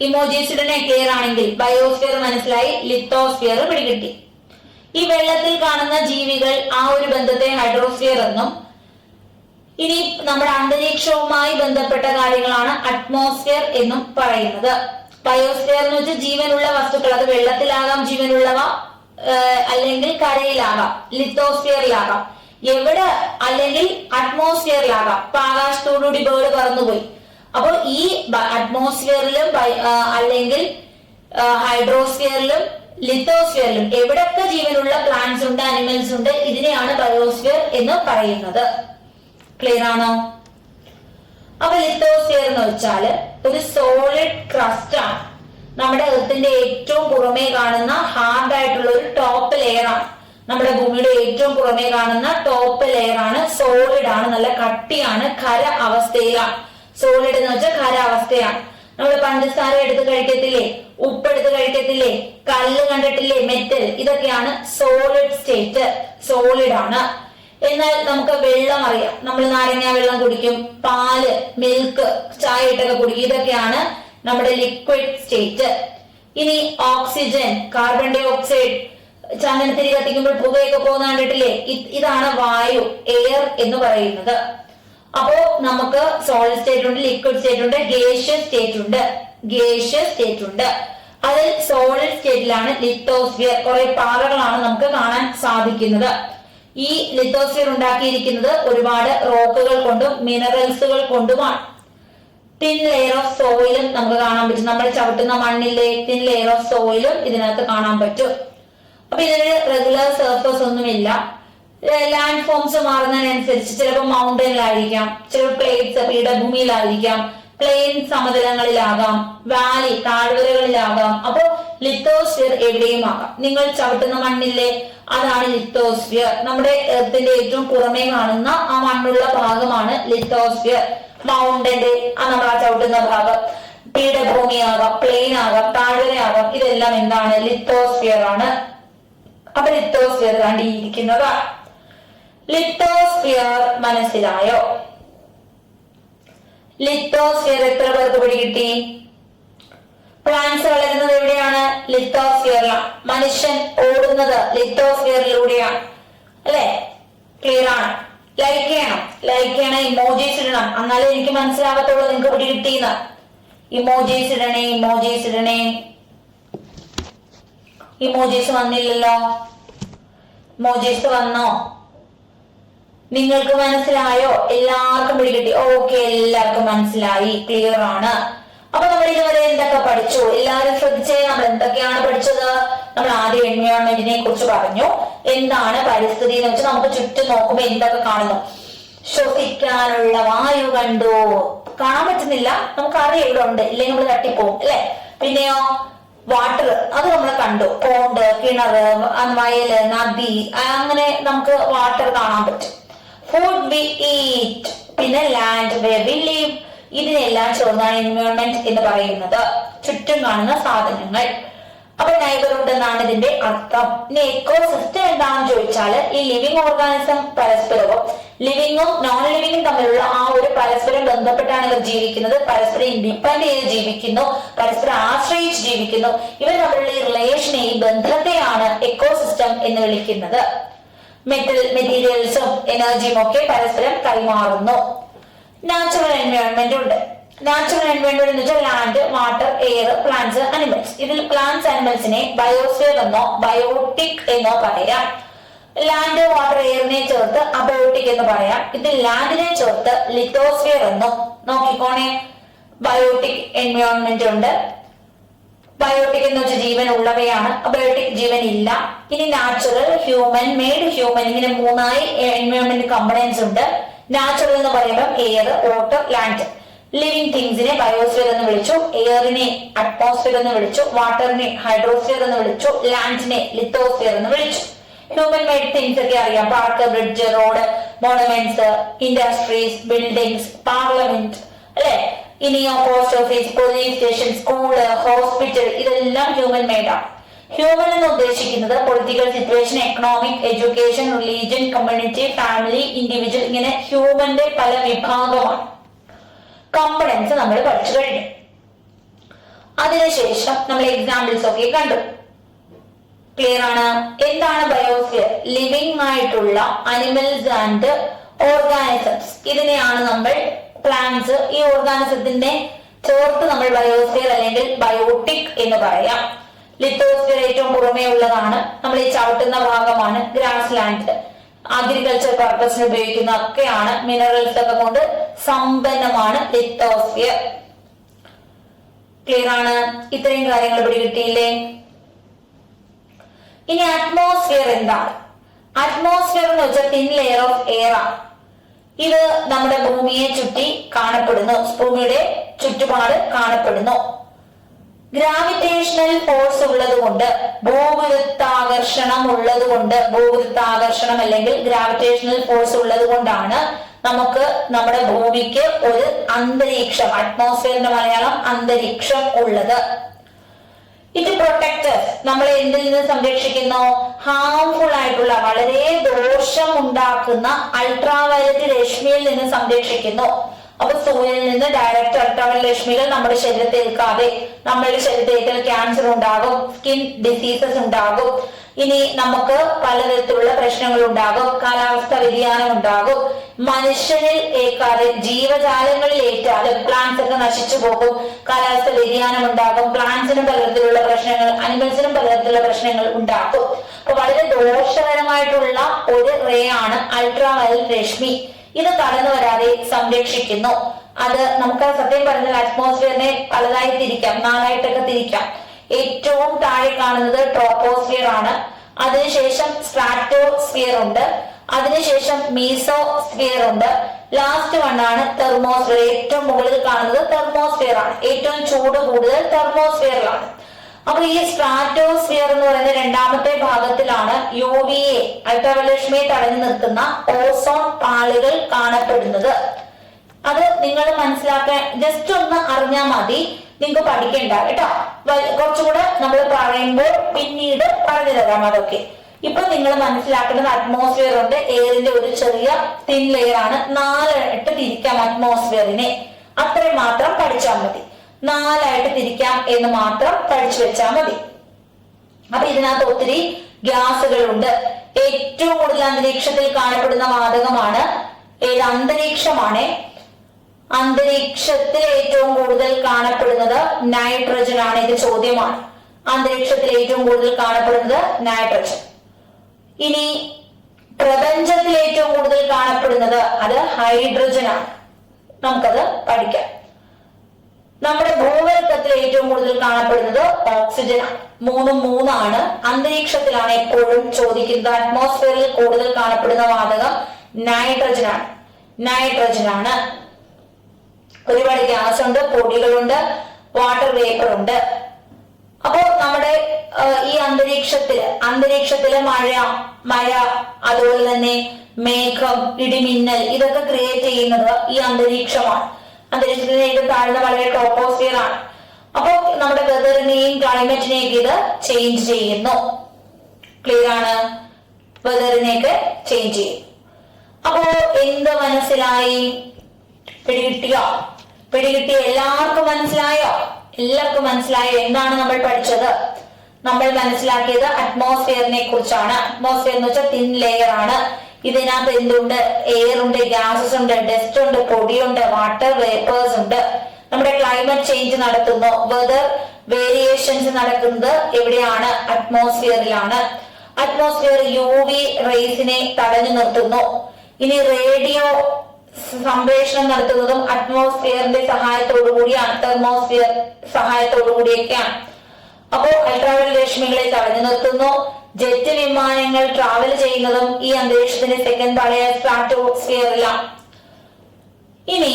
ഇമോജീസ് ഇടണേ ക്ലിയർ ആണെങ്കിൽ. ബയോസ്ഫിയർ മനസ്സിലായി, ലിത്തോസ്ഫിയർ പിടികിട്ടി. ഈ വെള്ളത്തിൽ കാണുന്ന ജീവികൾ, ആ ഒരു ബന്ധത്തെ ഹൈഡ്രോസ്ഫിയർ എന്നും, ഇനി നമ്മുടെ അന്തരീക്ഷവുമായി ബന്ധപ്പെട്ട കാര്യങ്ങളാണ് അറ്റ്മോസ്ഫിയർ എന്നും പറയുന്നത്. ബയോസ്ഫിയർ എന്ന് വെച്ചാൽ ജീവനുള്ള വസ്തുക്കൾ, അത് വെള്ളത്തിലാകാം ജീവനുള്ളവ, അല്ലെങ്കിൽ കരയിലാകാം, ലിത്തോസ്ഫിയറിലാകാം, എവിടെ, അല്ലെങ്കിൽ അറ്റ്മോസ്ഫിയറിലാകാം. ഇപ്പൊ ആകാശത്തോടുകൂടി ബേർഡ് പറന്നുപോയി. അപ്പോൾ ഈ അറ്റ്മോസ്ഫിയറിലും അല്ലെങ്കിൽ ഹൈഡ്രോസ്ഫിയറിലും ലിത്തോസ്ഫിയറിലും എവിടൊക്കെ ജീവനുള്ള പ്ലാന്റ്സ് ഉണ്ട്, അനിമൽസ് ഉണ്ട്, ഇതിനെയാണ് ബയോസ്ഫിയർ എന്ന് പറയുന്നത്. ക്ലിയർ ആണോ? അപ്പൊ ലിത്തോസ്ഫിയർ എന്ന് വെച്ചാല് ഒരു സോളിഡ് ക്രസ്റ്റ് ആണ്. നമ്മുടെ എർത്തിന്റെ ഏറ്റവും പുറമേ കാണുന്ന ഹാർഡ് ആയിട്ടുള്ള ഒരു ടോപ്പ് ലെയർ ആണ്. നമ്മുടെ ഭൂമിയുടെ ഏറ്റവും പുറമേ കാണുന്ന ടോപ്പ് ലെയർ ആണ്, സോളിഡ് ആണ്, നല്ല കട്ടിയാണ്, ഖര അവസ്ഥയിലാണ്. സോളിഡ് എന്ന് വെച്ചാൽ ഖര അവസ്ഥയാണ്. നമ്മൾ പഞ്ചസാര എടുത്ത് കഴിക്കത്തില്ലേ, ഉപ്പെടുത്ത് കഴിക്കത്തില്ലേ, കല്ല് കണ്ടിട്ടില്ലേ, മെറ്റൽ, ഇതൊക്കെയാണ് സോളിഡ് സ്റ്റേറ്റ്, സോളിഡ് ആണ്. എന്നാൽ നമുക്ക് വെള്ളം അറിയാം, നമ്മൾ നാരങ്ങ വെള്ളം കുടിക്കും, പാല്, മിൽക്ക്, ചായ ഇട്ടൊക്കെ കുടിക്കും, ഇതൊക്കെയാണ് നമ്മുടെ ലിക്വിഡ് സ്റ്റേറ്റ്. ഇനി ഓക്സിജൻ, കാർബൺ ഡൈ ഓക്സൈഡ്, ചന്ദനത്തിരി കത്തിക്കുമ്പോൾ പുകയൊക്കെ പോകുന്ന കണ്ടിട്ടില്ലേ, ഇതാണ് വായു, എയർ എന്ന് പറയുന്നത്. അപ്പോ നമുക്ക് സോളിഡ് സ്റ്റേറ്റ് ഉണ്ട്, ലിക്വിഡ് സ്റ്റേറ്റ് ഉണ്ട്, ഗേഷ്യസ് സ്റ്റേറ്റ് ഉണ്ട്. ഗേഷ്യസ് സ്റ്റേറ്റ് ഉണ്ട്. അതിൽ സോളിഡ് സ്റ്റേറ്റിലാണ് ലിത്തോസ്ഫിയർ, കുറെ പാറകളാണ് നമുക്ക് കാണാൻ സാധിക്കുന്നത്. ഈ ലിത്തോസ്ഫിയർ ഉണ്ടാക്കിയിരിക്കുന്നത് ഒരുപാട് റോക്കുകൾ കൊണ്ടും മിനറൽസുകൾ കൊണ്ടുമാണ്. തിൻ ലെയർ ഓഫ് സോയിലും നമുക്ക് കാണാൻ പറ്റും. നമ്മൾ ചവിട്ടുന്ന മണ്ണിലെ തിൻ ലെയർ ഓഫ് സോയിലും ഇതിനകത്ത് കാണാൻ പറ്റും. അപ്പൊ ഇതിന് റെഗുലർ സർഫസ് ഒന്നുമില്ല. ലാൻഡ് ഫോംസ് മാറുന്നതിനനുസരിച്ച് ചിലപ്പോൾ മൗണ്ടനിലായിരിക്കാം, ചിലപ്പോൾ പ്ലേറ്റ്സ് പീഠഭൂമിയിലായിരിക്കാം, പ്ലെയിൻ സമതലങ്ങളിലാകാം, വാലി താഴ്വരകളിലാകാം. അപ്പോ ലിത്തോസ്ഫിയർ എവിടെയും ആകാം. നിങ്ങൾ ചവിട്ടുന്ന മണ്ണില്ലേ, അതാണ് ലിത്തോസ്ഫിയർ. നമ്മുടെ എർത്തിന്റെ ഏറ്റവും പുറമേ കാണുന്ന ആ മണ്ണുള്ള ഭാഗമാണ് ലിത്തോസ്ഫിയർ. മൗണ്ടന്റെ നമ്മൾ ആ ചവിട്ടുന്ന ഭാഗം പീഠഭൂമിയാകാം, പ്ലെയിൻ ആകാം, താഴ്വരയാകാം, ഇതെല്ലാം എന്താണ്? ലിത്തോസ്ഫിയർ ആണ്. അപ്പൊ ലിത്തോസ്ഫിയർ കണ്ടിരിക്കുന്നതാണ്. ലിത്തോസ്ഫിയർ മനസ്സിലായോ? ലിത്തോസ്ഫിയർ എത്ര പേർക്ക് പിടികിട്ടി? പ്ലാന്റ്സ് വളരുന്നത് എവിടെയാണ്? ലിത്തോസ്ഫിയറിലാണ്. മനുഷ്യൻ ഓടുന്നത് ലിത്തോസ്ഫിയറിലൂടെയാണ്, അല്ലെ? ക്ലിയർ ആണ്? ലൈക്ക് ചെയ്യണം, ലൈക്ക് ചെയ്യണം, ഇമോജീസ് ഇടണം, എന്നാലേ എനിക്ക് മനസ്സിലാകത്തുള്ളൂ നിങ്ങൾക്ക് പിടികിട്ടിന്ന്. ഇമോജീസ് ഇടണേ, ഇമോജീസ് ഇടണേ. ഇമോജീസ് വന്നില്ലല്ലോ. ഇമോജീസ് വന്നോ? നിങ്ങൾക്ക് മനസ്സിലായോ? എല്ലാവർക്കും പിടികിട്ടി? ഓക്കെ, എല്ലാവർക്കും മനസ്സിലായി, ക്ലിയർ ആണ്. അപ്പൊ നമ്മൾ ഇതുവരെ എന്തൊക്കെ പഠിച്ചു? എല്ലാവരും ശ്രദ്ധിച്ചേ. നമ്മൾ എന്തൊക്കെയാണ് പഠിച്ചത്? നമ്മൾ ആദ്യം എൻവയോൺമെന്റിനെ കുറിച്ച് പറഞ്ഞു. എന്താണ് പരിസ്ഥിതി എന്ന് വെച്ചാൽ നമുക്ക് ചുറ്റും നോക്കുമ്പോ എന്തൊക്കെ കാണുന്നു? ശ്വസിക്കാനുള്ള വായു കണ്ടു. കാണാൻ പറ്റുന്നില്ല, നമുക്കറിയാം ഇവിടെ ഉണ്ട്, ഇല്ലെങ്കിൽ നമ്മൾ തട്ടിപ്പോവും, അല്ലെ? പിന്നെയോ വാട്ടർ, അത് നമ്മൾ കണ്ടു. പോണ്ട്, കിണറ്, വയല്, നദി, അങ്ങനെ നമുക്ക് വാട്ടർ കാണാൻ പറ്റും. ഫുഡ് വി ഈറ്റ്, പിന്നെ ലാൻഡ് വേർ വി ലീവ്, ഇതിനെല്ലാം ചേർന്നാണ് എൻവയോൺമെന്റ് എന്ന് പറയുന്നത്. ചുറ്റും കാണുന്ന സാധനങ്ങൾ. അപ്പൊ നൈബർഹുഡ് എന്നാണ് ഇതിന്റെ അർത്ഥം. ഇനി എക്കോസിസ്റ്റം എന്താണെന്ന് ചോദിച്ചാൽ ഈ ലിവിങ് ഓർഗാനിസം പരസ്പരവും ലിവിങ്ങും നോൺ ലിവിങ്ങും തമ്മിലുള്ള ആ ഒരു പരസ്പരം ബന്ധപ്പെട്ടാണ് ഇവർ ജീവിക്കുന്നത്. പരസ്പരം ഡിപ്പെൻഡ് ചെയ്ത് ജീവിക്കുന്നു, പരസ്പരം ആശ്രയിച്ച് ജീവിക്കുന്നു. ഇവർ തമ്മിലുള്ള ഈ റിലേഷനെ, ഈ ബന്ധത്തെയാണ് എക്കോസിസ്റ്റം എന്ന് വിളിക്കുന്നത്. മെറ്റീരിയൽസും എനർജിയും ഒക്കെ പരസ്പരം കൈമാറുന്നു. നാച്ചുറൽ എൻവയോൺമെന്റ് ഉണ്ട്. നാച്ചുറൽ എൻവയോൺമെന്റ് എന്ന് വെച്ചാൽ land, water, air, plants, animals. ഇതിൽ പ്ലാന്റ്സ്, അനിമൽസിനെ ബയോസ്ഫിയർ എന്നോ ബയോട്ടിക് എന്നോ പറയാം. ലാൻഡ്, വാട്ടർ, എയറിനെ ചേർത്ത് അബയോട്ടിക് എന്ന് പറയാം. ഇതിൽ ലാൻഡിനെ ചേർത്ത് ലിത്തോസ്ഫിയർ എന്നും. നോക്കിക്കോണേ, ബയോട്ടിക് എൻവയോൺമെന്റ് ഉണ്ട്. ബയോട്ടിക് എന്ന് വെച്ചാൽ ജീവൻ ഉള്ളവയാണ്, അബയോട്ടിക് ജീവൻ ഇല്ല. ഇനി നാച്ചുറൽ, ഹ്യൂമൻ, മെയ്ഡ് ഹ്യൂമൻ, ഇങ്ങനെ മൂന്നായി എൻവയോൺമെന്റ് കമ്പണൻസ് ഉണ്ട്. നാച്ചുറൽ എന്ന് പറയുമ്പോൾ എയർ, വാട്ടർ, ലാൻഡ്. ലിവിങ് തിങ്സിനെ ബയോസ്ഫിയർ എന്ന് വിളിച്ചു, എയറിനെ അറ്റ്മോസ്ഫിയർ എന്ന് വിളിച്ചു, വാട്ടറിനെ ഹൈഡ്രോസ്ഫിയർ എന്ന് വിളിച്ചു, ലാൻഡിനെ ലിത്തോസ്ഫിയർ എന്ന് വിളിച്ചു. ഹ്യൂമൻ മെയ്ഡ് തിങ്സ് ഒക്കെ അറിയാം. Park, bridge, road, monuments, industries, buildings, parliament, അല്ലെ? ഇനിയോ post office, police station, school, hospital, ഇതെല്ലാം ഹ്യൂമൻ മെയ്ഡ് ആണ്. ഹ്യൂമൻ എന്ന് ഉദ്ദേശിക്കുന്നത് political situation, economic, education, religion, community, family, individual, ഇങ്ങനെ ഹ്യൂമന്റെ പല വിഭാഗമാണ്. കമ്പണൻസ് നമ്മൾ പഠിച്ചു കഴിഞ്ഞു. അതിനുശേഷം നമ്മൾ എക്സാമ്പിൾസ് ഒക്കെ കണ്ടു. ക്ലിയർ ആണ്? എന്താണ് ബയോസ്ഫിയർ? ലിവിംഗ് ആയിട്ടുള്ള അനിമൽസ് ആൻഡ് ഓർഗാനിസംസ്, ഇതിനെയാണ് നമ്മൾ പ്ലാന്റ്സ്, ഈ ഓർഗാനിസത്തിന്റെ ചേർത്ത് നമ്മൾ ബയോസ്ഫിയർ അല്ലെങ്കിൽ ബയോട്ടിക് എന്ന് പറയാം. ലിത്തോസ്ഫിയർ ഏറ്റവും പുറമേ ഉള്ളതാണ്, നമ്മൾ ഈ ചവിട്ടുന്ന ഭാഗമാണ്. ഗ്രാസ് ലാൻഡ്, അഗ്രികൾച്ചർ പർപ്പസിന് ഉപയോഗിക്കുന്ന ഒക്കെയാണ്. മിനറൽസ് ഒക്കെ കൊണ്ട് സമ്പന്നമാണ് ലിത്തോസ്ഫിയർ. ക്ലിയർ ആണ്? ഇത്രയും കാര്യങ്ങൾ പിടികിട്ടിയില്ലേ? ഇനി അറ്റ്മോസ്ഫിയർ എന്താണ്? അറ്റ്മോസ്ഫിയർ എന്ന് വെച്ചാൽ തിൻ ലെയർ ഓഫ് എയർ ആണ്. ഇത് നമ്മുടെ ഭൂമിയെ ചുറ്റി കാണപ്പെടുന്നു, ഭൂമിയുടെ ചുറ്റുപാട് കാണപ്പെടുന്നു. ഗ്രാവിറ്റേഷണൽ ഫോഴ്സ് ഉള്ളത് കൊണ്ട്, ഭൂഗുരുത്വാകർഷണം ഉള്ളത് കൊണ്ട്, ഭൂഗുരുത്വാകർഷണം അല്ലെങ്കിൽ ഗ്രാവിറ്റേഷണൽ ഫോഴ്സ് ഉള്ളത് കൊണ്ടാണ് നമുക്ക് നമ്മുടെ ഭൂമിക്ക് ഒരു അന്തരീക്ഷം, അറ്റ്മോസ്ഫിയറിന്റെ മലയാളം അന്തരീക്ഷം ഉള്ളത്. ഇത് പ്രൊട്ടക്ടേഴ്സ് നമ്മളെ എന്തിൽ നിന്ന് സംരക്ഷിക്കുന്നു? ഹാംഫുൾ ആയിട്ടുള്ള, വളരെ ദോഷം ഉണ്ടാക്കുന്ന അൾട്രാവയലറ്റ് രശ്മിയിൽ നിന്ന് സംരക്ഷിക്കുന്നു. അപ്പൊ സൂര്യനിൽ നിന്ന് ഡയറക്റ്റ് അൾട്രാവയലറ്റ് രശ്മികൾ നമ്മുടെ ശരീരത്തെ ഏൽക്കാതെ നമ്മളുടെ ശരീരത്തിൽ ക്യാൻസർ ഉണ്ടാകും, സ്കിൻ ഡിസീസസ് ഉണ്ടാകും, ഇനി നമുക്ക് പലതരത്തിലുള്ള പ്രശ്നങ്ങൾ ഉണ്ടാകും, കാലാവസ്ഥ വ്യതിയാനം ഉണ്ടാകും, മനുഷ്യനിൽ ഏൽക്കാതെ ജീവജാലങ്ങളിൽ ഏറ്റാലും പ്ലാന്റ്സ് ഒക്കെ നശിച്ചു പോകും, കാലാവസ്ഥ വ്യതിയാനം ഉണ്ടാകും, പ്ലാന്റ്സിനും പലതരത്തിലുള്ള പ്രശ്നങ്ങൾ, അനിമൽസിനും പലതരത്തിലുള്ള പ്രശ്നങ്ങൾ ഉണ്ടാകും. അപ്പൊ വളരെ ദോഷകരമായിട്ടുള്ള ഒരു റേ ആണ് അൾട്രാവയലറ്റ് രശ്മി. ഇത് കടന്നു വരാതെ സംരക്ഷിക്കുന്നു. അത് നമുക്ക് സത്യം പറഞ്ഞാൽ അറ്റ്മോസ്ഫിയറിനെ പലതായി തിരിക്കാം, 4ആയിട്ടൊക്കെ തിരിക്കാം. ഏറ്റവും താഴെ കാണുന്നത് ട്രോപ്പോസ്ഫിയർ ആണ്, അതിനുശേഷം സ്ട്രാറ്റോസ്ഫിയർ ഉണ്ട്, അതിനുശേഷം മീസോസ്ഫിയർ ഉണ്ട്, ലാസ്റ്റ് വണ്ണാണ് തെർമോസ്ഫിയർ. ഏറ്റവും മുകളിൽ കാണുന്നത് തെർമോസ്ഫിയർ ആണ്. ഏറ്റവും ചൂട് കൂടുതൽ തെർമോസ്ഫിയറിലാണ്. അപ്പൊ ഈ സ്ട്രാറ്റോസ്ഫിയർ എന്ന് പറയുന്ന രണ്ടാമത്തെ ഭാഗത്തിലാണ് UVA അൾട്രാവയലറ്റ് രശ്മിയെ തടഞ്ഞു നിർത്തുന്ന ഓസോൺ പാളികൾ കാണപ്പെടുന്നത്. അത് നിങ്ങൾ മനസ്സിലാക്കാൻ ജസ്റ്റ് ഒന്ന് അറിഞ്ഞാൽ മതി, നിങ്ങൾക്ക് പഠിക്കണ്ട കേട്ടോ. കുറച്ചുകൂടെ നമ്മൾ പറയുമ്പോൾ പിന്നീട് പറഞ്ഞു തരാം അതൊക്കെ. ഇപ്പൊ നിങ്ങൾ മനസ്സിലാക്കേണ്ടത് അറ്റ്മോസ്ഫിയർ ഉണ്ട്, എയറിന്റെ ഒരു ചെറിയ തിൻ ലെയർ ആണ്. 4ആയിട്ട് തിരിക്കാം അറ്റ്മോസ്ഫിയറിനെ, അത്രയും മാത്രം പഠിച്ചാൽ മതി. 4ആയിട്ട് തിരിക്കാം എന്ന് മാത്രം പഠിച്ചു വെച്ചാൽ മതി. അപ്പൊ ഇതിനകത്ത് ഒത്തിരി ഗ്യാസുകളുണ്ട്. ഏറ്റവും കൂടുതൽ അന്തരീക്ഷത്തിൽ കാണപ്പെടുന്ന വാതകമാണ് ഏത്? അന്തരീക്ഷമാണ്. അന്തരീക്ഷത്തിൽ ഏറ്റവും കൂടുതൽ കാണപ്പെടുന്നത് നൈട്രജൻ ആണ്. ഇത് ചോദ്യമാണ്. അന്തരീക്ഷത്തിൽ ഏറ്റവും കൂടുതൽ കാണപ്പെടുന്നത് നൈട്രജൻ. ഇനി പ്രപഞ്ചത്തിൽ ഏറ്റവും കൂടുതൽ കാണപ്പെടുന്നത് അത് ഹൈഡ്രജൻ ആണ്. നമുക്കത് പഠിക്കാം. നമ്മുടെ ഭൂവൽക്കത്തിൽ ഏറ്റവും കൂടുതൽ കാണപ്പെടുന്നത് ഓക്സിജൻ ആണ്. 3 ആണ്. അന്തരീക്ഷത്തിലാണ് എപ്പോഴും ചോദിക്കുന്നത്. അറ്റ്മോസ്ഫിയറിൽ കൂടുതൽ കാണപ്പെടുന്ന വാതകം നൈട്രജൻ ആണ്. നൈട്രജൻ ആണ്. ഒരുപാട് ഗ്യാസ് ഉണ്ട്, പൊടികളുണ്ട്, വാട്ടർ വേപ്പർ ഉണ്ട്. അപ്പോ നമ്മുടെ ഈ അന്തരീക്ഷത്തില് മഴ അതുപോലെ തന്നെ മേഘം, ഇടിമിന്നൽ, ഇതൊക്കെ ക്രിയേറ്റ് ചെയ്യുന്നത് ഈ അന്തരീക്ഷമാണ്. അന്തരീക്ഷത്തിന് ഇത് താഴ്ന്ന വളരെ ട്രോപ്പോസ്ഫിയർ ആണ്. അപ്പോ നമ്മുടെ വെതറിനെയും ക്ലൈമറ്റിനെയൊക്കെ ഇത് ചേഞ്ച് ചെയ്യുന്നു. ക്ലിയർ ആണ്? വെതറിനെയൊക്കെ ചേഞ്ച് ചെയ്യും. അപ്പോ എന്ത് മനസ്സിലായി? പിടികിട്ടിയ എല്ലാവർക്കും മനസ്സിലായോ? എല്ലാവർക്കും മനസ്സിലായോ എന്താണ് നമ്മൾ പഠിച്ചത്? നമ്മൾ മനസ്സിലാക്കിയത് അറ്റ്മോസ്ഫിയറിനെ കുറിച്ചാണ്. അറ്റ്മോസ്ഫിയർ എന്ന് വെച്ചാൽ തിൻ ലെയർ ആണ്. ഇതിനകത്ത് എന്തുണ്ട്? എയർ ഉണ്ട്, ഗ്യാസസ് ഉണ്ട്, ഡസ്റ്റ് ഉണ്ട്, പൊടിയുണ്ട്, വാട്ടർ വേപ്പേഴ്സ് ഉണ്ട്. നമ്മുടെ ക്ലൈമറ്റ് ചേഞ്ച് നടത്തുന്നു, വെതർ വേരിയേഷൻസ് നടക്കുന്നത് എവിടെയാണ്? അറ്റ്മോസ്ഫിയറിലാണ്. അറ്റ്മോസ്ഫിയർ UV റേസിനെ തടഞ്ഞു നിർത്തുന്നു. ഇനി റേഡിയോ സംപ്രേഷണം നടത്തുന്നതും അറ്റ്മോസ്ഫിയറിന്റെ സഹായത്തോടു കൂടിയാണ്, തെർമോസ്ഫിയർ സഹായത്തോടു കൂടിയൊക്കെയാണ്. അപ്പോൾ അൾട്രാവയലറ്റ് രശ്മികളെ തടഞ്ഞു നിർത്തുന്നു. ജെറ്റ് വിമാനങ്ങൾ ട്രാവൽ ചെയ്യുന്നതും ഈ അന്തരീക്ഷത്തിന്റെ സെക്കൻഡ് പാളിയ സ്ട്രാറ്റോസ്ഫിയറിലാണ്. ഇനി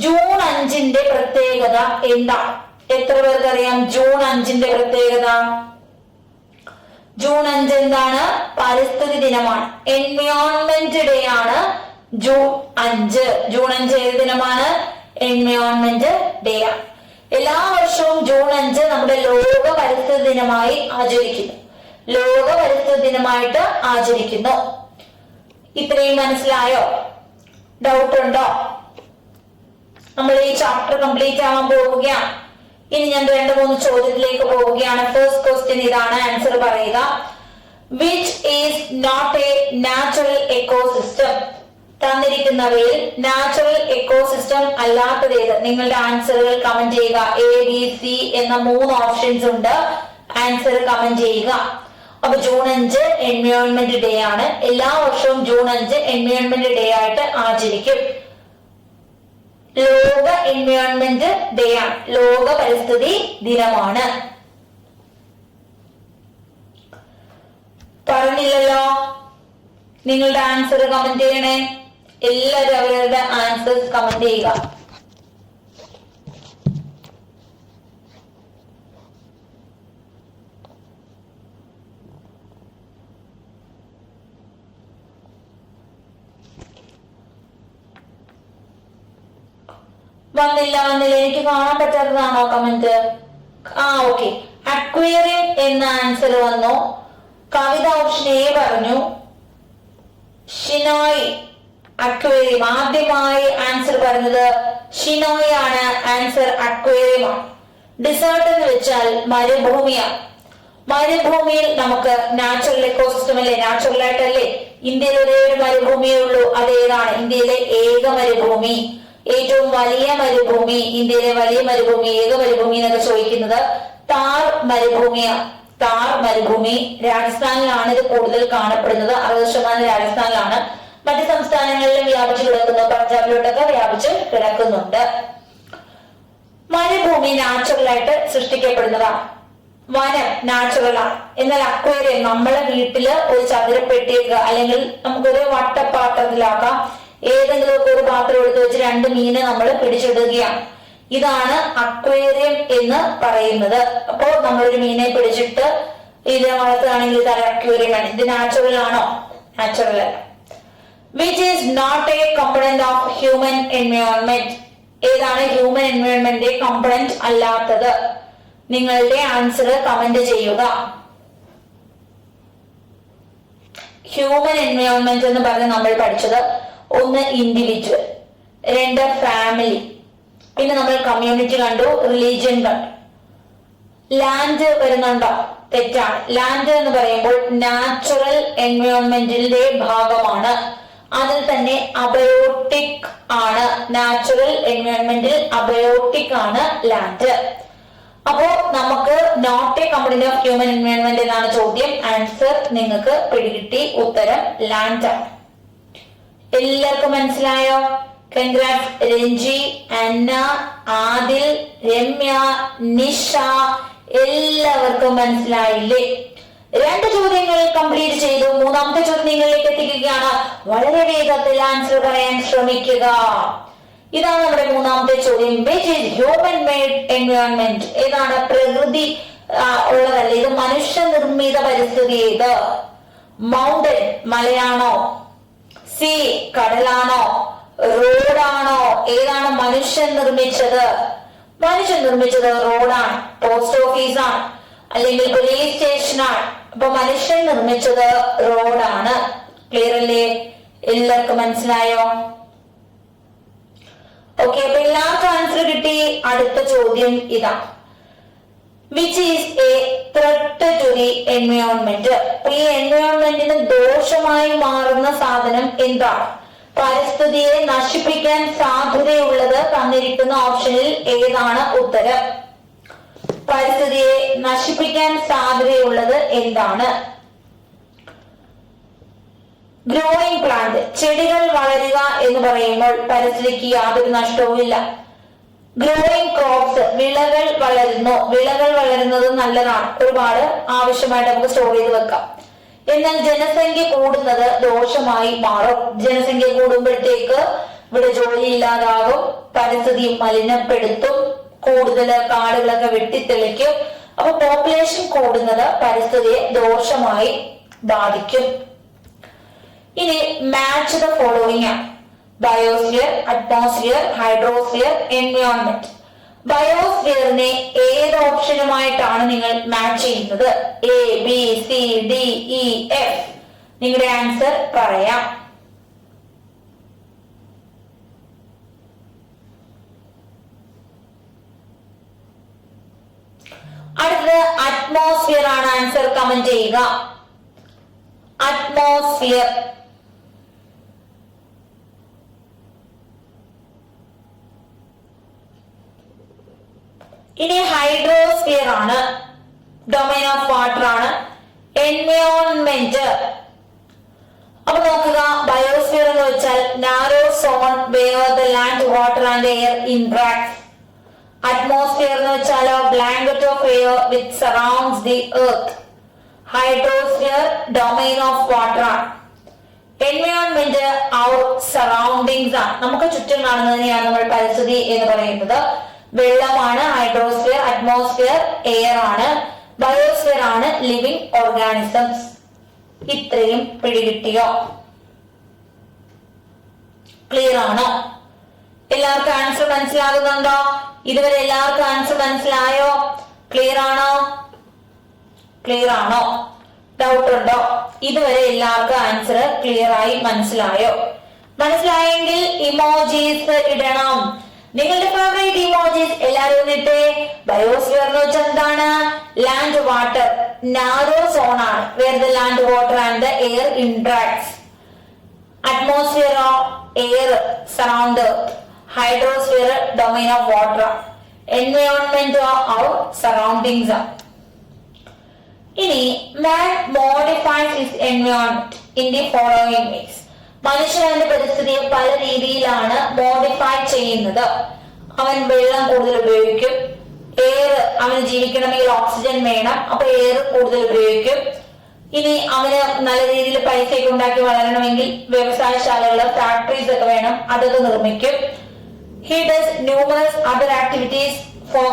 ജൂൺ 5ന്റെ പ്രത്യേകത എന്താണ്? എത്ര പേർക്ക് അറിയാം ജൂൺ 5ന്റെ പ്രത്യേകത? ജൂൺ 5 എന്താണ്? പരിസ്ഥിതി ദിനമാണ്. എൻവയോൺമെന്റ് ഡേ ആണ് ജൂൺ 5. ജൂൺ 5 ഏത് ദിനമാണ്? എൻവയോൺമെന്റ് ഡേ ആണ്. എല്ലാ വർഷവും ജൂൺ 5 നമ്മുടെ ലോക പരിസ്ഥിതി ദിനമായി ആചരിക്കുന്നു. ലോക പരിസ്ഥിതി ദിനമായിട്ട് ആചരിക്കുന്നു. ഇത്രയും മനസ്സിലായോ? ഡൗട്ട് ഉണ്ടോ? നമ്മൾ ഈ ചാപ്റ്റർ കംപ്ലീറ്റ് ആവാൻ പോവുകയാണ്. ഇനി ഞാൻ 2-3 ചോദ്യത്തിലേക്ക് പോവുകയാണ്. ഫസ്റ്റ് ക്വസ്റ്റ്യൻ ഇതാണ്, ആൻസർ പറയുക. Which is not a natural ecosystem? തന്നിരിക്കുന്നവയിൽ നാച്ചുറൽ എക്കോസിസ്റ്റം അല്ലാത്തതേത്? നിങ്ങളുടെ ആൻസറുകൾ കമന്റ് ചെയ്യുക. ABC എന്ന 3 ഓപ്ഷൻസ് ഉണ്ട്. ആൻസർ കമന്റ് ചെയ്യുക. അപ്പൊ ജൂൺ 5 എൻവയോൺമെന്റ് ഡേ ആണ്. എല്ലാ വർഷവും ജൂൺ 5 എൻവയോൺമെന്റ് ഡേ ആയിട്ട് ആചരിക്കും. ലോക എൻവയോൺമെന്റ് ഡേ ആണ്, ലോക പരിസ്ഥിതി ദിനമാണ്. പറഞ്ഞില്ലല്ലോ? നിങ്ങളുടെ ആൻസർ കമന്റ് ചെയ്യണേ. എല്ലാവരും അവരുടെ ആൻസേഴ്സ് കമന്റ് ചെയ്യുക. വന്നില്ല എനിക്ക് കാണാൻ പറ്റാത്തതാണോ കമന്റ്? ഓക്കെ. അക്വേറിയം എന്ന ആൻസർ വന്നു. കവിത ഓപ്ഷൻ എ പറഞ്ഞു. ഷിനോയ് അക്വേറിയം. ആദ്യമായി ആൻസർ പറഞ്ഞത് ഷിനോയ് ആണ്. ആൻസർ അക്വേറിയം ആണ്. ഡിസേർട്ട് എന്ന് വെച്ചാൽ മരുഭൂമിയാണ്. മരുഭൂമിയിൽ നമുക്ക് നാച്ചുറൽ എക്കോസിസ്റ്റം അല്ലേ, നാച്ചുറൽ ആയിട്ടല്ലേ. ഇന്ത്യയിൽ ഒരേ ഒരു മരുഭൂമിയേ ഉള്ളൂ. അതേതാണ്? ഇന്ത്യയിലെ ഏക മരുഭൂമി, ഏറ്റവും വലിയ മരുഭൂമി, ഇന്ത്യയിലെ വലിയ മരുഭൂമി, ഏക മരുഭൂമി എന്നൊക്കെ ചോദിക്കുന്നത് താർ മരുഭൂമിയാണ്. താർ മരുഭൂമി രാജസ്ഥാനിലാണ് ഇത് കൂടുതൽ കാണപ്പെടുന്നത്. 60% രാജസ്ഥാനിലാണ്. മറ്റ് സംസ്ഥാനങ്ങളിലും വ്യാപിച്ചു കിടക്കുന്നു. പഞ്ചാബിലോട്ടൊക്കെ വ്യാപിച്ച് കിടക്കുന്നുണ്ട്. മരുഭൂമി നാച്ചുറൽ ആയിട്ട് സൃഷ്ടിക്കപ്പെടുന്നതാണ്. വനം നാച്ചുറൽ ആണ്. എന്നാൽ അക്വേറിയം നമ്മളെ വീട്ടില് ഒരു ചതുരപ്പെട്ടിയൊക്കെ അല്ലെങ്കിൽ നമുക്കൊരു വട്ടപ്പാത്രത്തിലാക്കാം. ഏതെങ്കിലും ഒക്കെ ഒരു പാത്രം എടുത്ത് വെച്ച് 2 മീനെ നമ്മൾ പിടിച്ചെടുക്കുകയാണ്. ഇതാണ് അക്വേറിയം എന്ന് പറയുന്നത്. അപ്പോ നമ്മളൊരു മീനെ പിടിച്ചിട്ട് ഇത് വളർത്തുകയാണെങ്കിൽ ഇത് അക്വേറിയം ആണ്. ഇത് നാച്ചുറൽ ആണോ? നാച്ചുറൽ അല്ല. Which is not a component of human environment. ഏതാണ് ഹ്യൂമൻ എൻവയോൺമെന്റ് കമ്പോണന്റ് അല്ലാത്തത്? നിങ്ങളുടെ ആൻസർ കമന്റ് ചെയ്യുക. ഹ്യൂമൻ എൻവയോൺമെന്റ് എന്ന് പറഞ്ഞ് നമ്മൾ പഠിച്ചത് 1 ഇൻഡിവിജ്വൽ, 2 ഫാമിലി, പിന്നെ നമ്മൾ കമ്മ്യൂണിറ്റി കണ്ടു, റിലീജിയൻ കണ്ടു. ലാൻഡ് വരുന്നുണ്ടോ? തെറ്റാണ്. ലാൻഡ് എന്ന് പറയുമ്പോൾ നാച്ചുറൽ എൻവയോൺമെന്റിന്റെ ഭാഗമാണ്. അതിൽ തന്നെ അബയോട്ടിക് ആണ്. നാച്ചുറൽ എൻവയോൺമെന്റിൽ അബയോട്ടിക് ആണ് ലാൻഡ്. അപ്പോ നമുക്ക് not a component of human environment എന്നാണ് ചോദ്യം. ആൻസർ നിങ്ങൾക്ക് പിടികിട്ടി. ഉത്തരം ലാൻഡ് ആണ്. എല്ലാവർക്കും മനസ്സിലായോ? കൺഗ്രാറ്റ്സ്. രഞ്ജി, അന്ന, ആദിൽ, രമ്യ, നിഷ, എല്ലാവർക്കും മനസ്സിലായില്ലേ? 2 ചോദ്യങ്ങൾ കംപ്ലീറ്റ് ചെയ്തു. 3ാമത്തെ ചോദ്യം നിങ്ങളിലേക്ക് എത്തിക്കുകയാണ്. വളരെ വേഗത്തിൽ ആൻസർ പറയാൻ ശ്രമിക്കുക. ഇതാണ് നമ്മുടെ 3ാമത്തെ ചോദ്യം. Which is human made environment. ഏതാണ്? പ്രകൃതി ഉള്ളതല്ല, ഇത് മനുഷ്യ നിർമ്മിത പരിസ്ഥിതി. ഏത്? മൗണ്ടൻ മലയാണോ? സീ കടലാണോ? റോഡാണോ? ഏതാണ് മനുഷ്യൻ നിർമ്മിച്ചത്? മനുഷ്യൻ നിർമ്മിച്ചത് റോഡാണ്. പോസ്റ്റ് ഓഫീസാണ്, അല്ലെങ്കിൽ പോലീസ് സ്റ്റേഷനാണ്. അപ്പൊ മനുഷ്യൻ നിർമ്മിച്ചത് റോഡാണ്. ക്ലിയർ അല്ലേ? എല്ലാവർക്കും മനസ്സിലായോ? ഓക്കെ. അപ്പൊ എല്ലാവർക്കും ആൻസർ കിട്ടി. അടുത്ത ചോദ്യം ഇതാ. Which is a threat to the environment. ഈ എൻവയോൺമെന്റിന് ദോഷമായി മാറുന്ന സാധനം എന്താണ്? പരിസ്ഥിതിയെ നശിപ്പിക്കാൻ സാധ്യതയുള്ളത് തന്നിരിക്കുന്ന ഓപ്ഷനിൽ ഏതാണ് ഉത്തരം? പരിസ്ഥിതിയെ നശിപ്പിക്കാൻ സാധ്യതയുള്ളത് എന്താണ്? ഗ്രോയിങ് പ്ലാന്റ്, ചെടികൾ വളരുക എന്ന് പറയുമ്പോൾ പരിസ്ഥിതിക്ക് യാതൊരു നഷ്ടവും ഇല്ല. ഗ്രോയിങ് ക്രോപ്സ്, വിളകൾ വളരുന്നു. വിളകൾ വളരുന്നത് നല്ലതാണ്, ഒരുപാട് ആവശ്യമായിട്ട് നമുക്ക് സ്റ്റോർ ചെയ്ത് വെക്കാം. എന്നാൽ ജനസംഖ്യ കൂടുന്നത് ദോഷമായി മാറും. ജനസംഖ്യ കൂടുമ്പോഴത്തേക്ക് ഇവിടെ ജോലി ഇല്ലാതാകും, പരിസ്ഥിതി മലിനപ്പെടുത്തും, കൂടുതൽ കാടുകളൊക്കെ വെട്ടിത്തെളിക്കും. അപ്പൊ പോപ്പുലേഷൻ കൂടുന്നത് പരിസ്ഥിതിയെ ദോഷമായി ബാധിക്കും. ഇനി മാച്ച് ദ ഫോളോവിംഗ് ആണ്. Biosphere, atmosphere, hydrosphere, environment. ബയോസ്ഫിയറിനെ ഏത് ഓപ്ഷനുമായിട്ടാണ് നിങ്ങൾ മാച്ച് ചെയ്യുന്നത്? A, B, C, D, E, F. നിങ്ങളുടെ ആൻസർ പറയാം. അടുത്തത് അറ്റ്മോസ്ഫിയർ ആണ്. ആൻസർ കമന്റ് ചെയ്യുക. അറ്റ്മോസ്ഫിയർ. ഇനി ഹൈഡ്രോസ്ഫിയർ ആണ്, ഡൊമൈൻ ഓഫ് വാട്ടർ ആണ്. എൻവയോൺമെന്റ്. അപ്പൊ നോക്കുക, ബയോസ്ഫിയർ എന്ന് വെച്ചാൽ narrow zone where the land, water and air interact. Atmosphere എന്ന് വെച്ചാലോ blanket of air which surrounds the earth. Hydrosphere domain of water ആണ്. എൻവയോൺമെന്റ് അവർ സറൗണ്ടിങ്സ് ആണ്, നമുക്ക് ചുറ്റും കാണുന്നതിനെയാണ് നമ്മൾ പരിസ്ഥിതി എന്ന് പറയുന്നത്. വെള്ളമാണ് ഹൈഡ്രോസ്ഫിയർ, അറ്റ്മോസ്ഫിയർ എയർ ആണ്, ബയോസ്ഫിയർ ആണ് ലിവിംഗ് ഓർഗാനിസംസ്. ഇത്രയും പിടികിട്ടിയോ? ക്ലിയർ ആണോ? എല്ലാവർക്കും ആൻസർ മനസ്സിലാകുന്നുണ്ടോ? ഇതുവരെ എല്ലാവർക്കും ആൻസർ മനസ്സിലായോ? ക്ലിയർ ആണോ? ക്ലിയർ ആണോ? ഡൗട്ട് ഉണ്ടോ? ഇതുവരെ എല്ലാവർക്കും ആൻസർ ക്ലിയർ ആയി മനസ്സിലായോ? മനസ്സിലായെങ്കിൽ ഇമോജീസ് ഇടണം. നിങ്ങളുടെ ഫേവറേറ്റ് ഇമോജീസ് എല്ലാവരും ഇന്നിട്ടേ. ബയോസ്ഫിയർ എന്ന് വെച്ചാൽ എന്താണ്? ലാൻഡ് വാട്ടർ നാരോ സോൺ ആണ് where the land water and the air interacts. Atmosphere of air surround earth. Hydrosphere domain of water. Environment of our surroundings. ഇനി man modifies his environment in the following ways. മനുഷ്യന്റെ പരിസ്ഥിതിയെ പല രീതിയിലാണ് modify ചെയ്യുന്നത്. അവൻ വെള്ളം കൂടുതൽ ഉപയോഗിക്കും. എയർ, അവന് ജീവിക്കണമെങ്കിൽ ഓക്സിജൻ വേണം, അപ്പൊ എയർ കൂടുതൽ ഉപയോഗിക്കും. ഇനി അവന് നല്ല രീതിയിൽ പൈസയൊക്കെ ഉണ്ടാക്കി വളരണമെങ്കിൽ വ്യവസായശാലകള്, ഫാക്ടറീസ് ഒക്കെ വേണം, അതൊക്കെ നിർമ്മിക്കും. He does numerous other activities for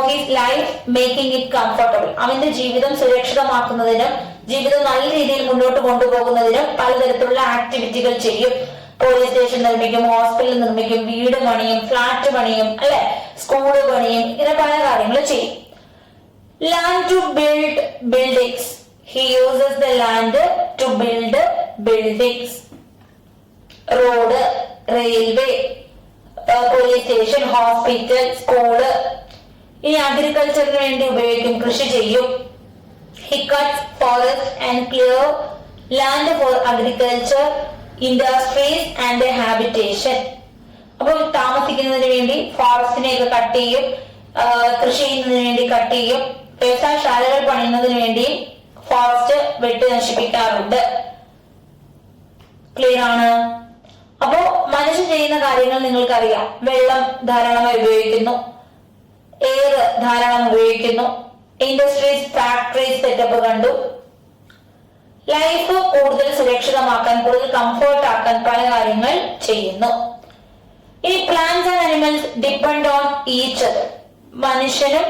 his life making it comfortable. അവന്റെ ജീവിതം സുരക്ഷിതമാക്കുന്നതിനും ജീവിതം നല്ല രീതിയിൽ മുന്നോട്ട് കൊണ്ടുപോകുന്നതിനും പലതരത്തിലുള്ള ആക്ടിവിറ്റികൾ ചെയ്യും. പോലീസ് സ്റ്റേഷൻ നിർമ്മിക്കും, ഹോസ്പിറ്റൽ നിർമ്മിക്കും, വീട് പണിയും, ഫ്ലാറ്റ് പണിയും, അല്ലെ, സ്കൂള് പണിയും, ഇങ്ങനെ പല കാര്യങ്ങൾ ചെയ്യും. Land to build buildings. He uses the land to build buildings. Road, railway, police station, hospital, school. ഇനി അഗ്രികൾച്ചറിന് വേണ്ടി ഉപയോഗിക്കും, കൃഷി ചെയ്യും. He cuts forests and clear land for agriculture, industries and habitation. അപ്പോൾ താമസിക്കുന്നതിന് വേണ്ടി ഫോറസ്റ്റിനെയൊക്കെ കട്ട് ചെയ്യും, കൃഷി ചെയ്യുന്നതിന് വേണ്ടി കട്ട് ചെയ്യും, വ്യവസായശാലകൾ പണിയുന്നതിന് വേണ്ടി ഫോറസ്റ്റ് വെട്ടി നശിപ്പിക്കാറുണ്ട്. ക്ലിയർ ആണ്? അപ്പോ മനുഷ്യൻ ചെയ്യുന്ന കാര്യങ്ങൾ നിങ്ങൾക്കറിയാം. വെള്ളം ധാരാളമായി ഉപയോഗിക്കുന്നു, എയർ ധാരാളം ഉപയോഗിക്കുന്നു, ഇൻഡസ്ട്രീസ്, ഫാക്ടറീസ് സെറ്റപ്പ് കണ്ടു. ലൈഫ് കൂടുതൽ സുരക്ഷിതമാക്കാൻ, കൂടുതൽ കംഫർട്ട് ആക്കാൻ പല കാര്യങ്ങൾ ചെയ്യുന്നു. ഇനി plants and animals depend on each other. മനുഷ്യനും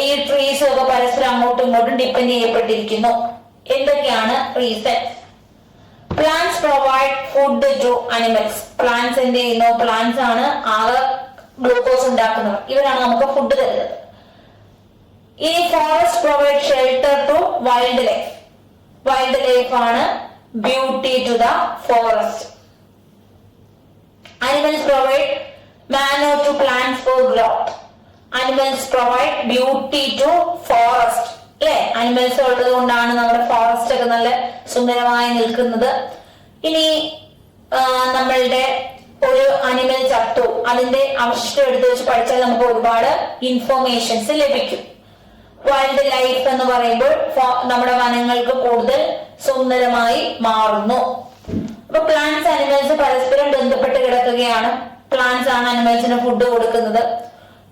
ഈ ട്രീസും ഒക്കെ പരസ്പരം അങ്ങോട്ടും ഇങ്ങോട്ടും ഡിപ്പെൻഡ് ചെയ്യപ്പെട്ടിരിക്കുന്നു. എന്തൊക്കെയാണ് reason? Plants provide food to animals. Plants എന്ത് ചെയ്യുന്നു? പ്ലാന്റ്സ് ആണ് ആകെ ഗ്ലൂക്കോസ് ഉണ്ടാക്കുന്നവർ. ഇവരാണ് നമുക്ക് ഫുഡ് തരുന്നത്. ഈ forest provide shelter to wildlife. Wildlife ആണ് beauty to the forest. Animals provide manure to plants for growth. Animals provide beauty to forest. അല്ലെ, അനിമൽസ് ഉള്ളത് കൊണ്ടാണ് നമ്മുടെ ഫോറസ്റ്റ് ഒക്കെ നല്ല സുന്ദരമായി നിൽക്കുന്നത്. ഇനി നമ്മളുടെ ഒരു അനിമൽ ചത്തു, അതിന്റെ അവശിഷ്ടം എടുത്തു വെച്ച് പഠിച്ചാൽ നമുക്ക് ഒരുപാട് ഇൻഫോർമേഷൻസ് ലഭിക്കും. വൈൽഡ് ലൈഫ് എന്ന് പറയുമ്പോൾ നമ്മുടെ വനങ്ങൾക്ക് കൂടുതൽ സുന്ദരമായി മാറുന്നു. അപ്പൊ പ്ലാന്റ്സ് അനിമൽസ് പരസ്പരം ബന്ധപ്പെട്ട് കിടക്കുകയാണ്. പ്ലാന്റ്സ് ആണ് അനിമൽസിന് ഫുഡ് കൊടുക്കുന്നത്.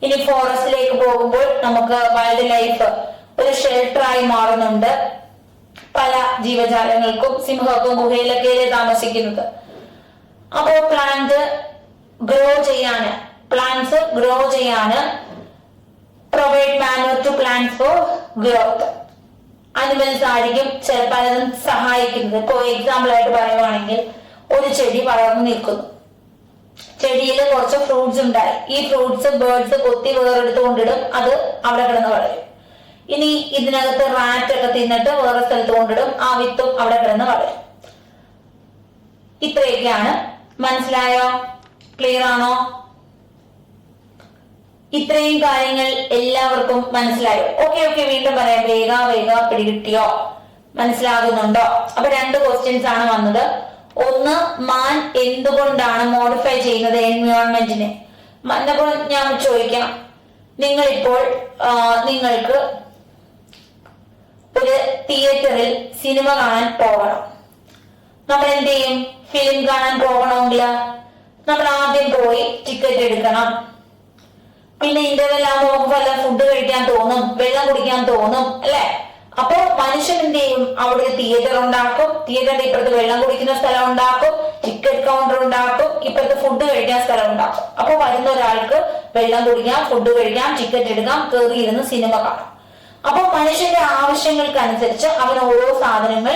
ഇനി ഫോറസ്റ്റിലേക്ക് പോകുമ്പോൾ നമുക്ക് വൈൽഡ് ലൈഫ് ഒരു ഷെൽട്ടറായി മാറുന്നുണ്ട്. പല ജീവജാലങ്ങൾക്കും, സിംഹക്കും ഗുഹയിലൊക്കെ താമസിക്കുന്നത്. അപ്പോ പ്ലാന്റ്സ് ഗ്രോ ചെയ്യാന് provide manure to plants for growth. Animals ആയിരിക്കും പലതും സഹായിക്കുന്നത്. ഇപ്പോ എക്സാമ്പിൾ ആയിട്ട് പറയുവാണെങ്കിൽ, ഒരു ചെടി വളർന്നു നിൽക്കുന്നു, ചെടിയിൽ കുറച്ച് ഫ്രൂട്ട്സ് ഉണ്ടായി. ഈ ഫ്രൂട്ട്സ് ബേർഡ്സ് കൊത്തി വേറെടുത്ത് കൊണ്ടിടും, അത് അവിടെ കിടന്ന് വളരും. ഇനി ഇതിനകത്ത് റാറ്റ് ഒക്കെ തിന്നിട്ട് വേറെ സ്ഥലത്ത് കൊണ്ടിടും, ആ വിത്തും അവിടെ കിടന്ന് വളരും. ഇത്രയൊക്കെയാണ്. മനസ്സിലായോ? ക്ലിയർ ആണോ? ഇത്രയും കാര്യങ്ങൾ എല്ലാവർക്കും മനസ്സിലായോ? ഓക്കെ, വീണ്ടും പറയാം. വേഗ പിടികിട്ടിയോ? മനസ്സിലാകുന്നുണ്ടോ? അപ്പൊ 2 ക്വസ്റ്റ്യൻസ് ആണ് വന്നത്. ഒന്ന്, മാൻ എന്തുകൊണ്ടാണ് മോഡിഫൈ ചെയ്യുന്നത് എൻവയോൺമെന്റിനെ? അപ്പോൾ ഞാൻ ചോദിക്കാം, നിങ്ങൾക്ക് ഒരു തിയേറ്ററിൽ സിനിമ കാണാൻ പോകണം. നമ്മൾ എന്ത് ചെയ്യും? ഫിലിം കാണാൻ പോകണമെങ്കിൽ നമ്മൾ ആദ്യം പോയി ടിക്കറ്റ് എടുക്കണം. പിന്നെ ഇന്റർവെൽ ആകുമ്പോൾ നമുക്ക് വല്ല ഫുഡ് കഴിക്കാൻ തോന്നും, വെള്ളം കുടിക്കാൻ തോന്നും, അല്ലെ? അപ്പൊ മനുഷ്യൻ എന്ത് ചെയ്യും? അവിടെ ഒരു തിയേറ്റർ ഉണ്ടാക്കും, തിയേറ്ററിന്റെ ഇപ്പുറത്ത് വെള്ളം കുടിക്കുന്ന സ്ഥലം ഉണ്ടാക്കും, ടിക്കറ്റ് കൗണ്ടർ ഉണ്ടാക്കും, ഇപ്പുറത്ത് ഫുഡ് കഴിക്കാൻ സ്ഥലം ഉണ്ടാക്കും. അപ്പൊ വരുന്ന ഒരാൾക്ക് വെള്ളം കുടിക്കാം, ഫുഡ് കഴിക്കാം, ടിക്കറ്റ് എടുക്കാം, കയറിയിരുന്ന് സിനിമ കാണാം. അപ്പൊ മനുഷ്യന്റെ ആവശ്യങ്ങൾക്കനുസരിച്ച് അവൻ ഓരോ സാധനങ്ങൾ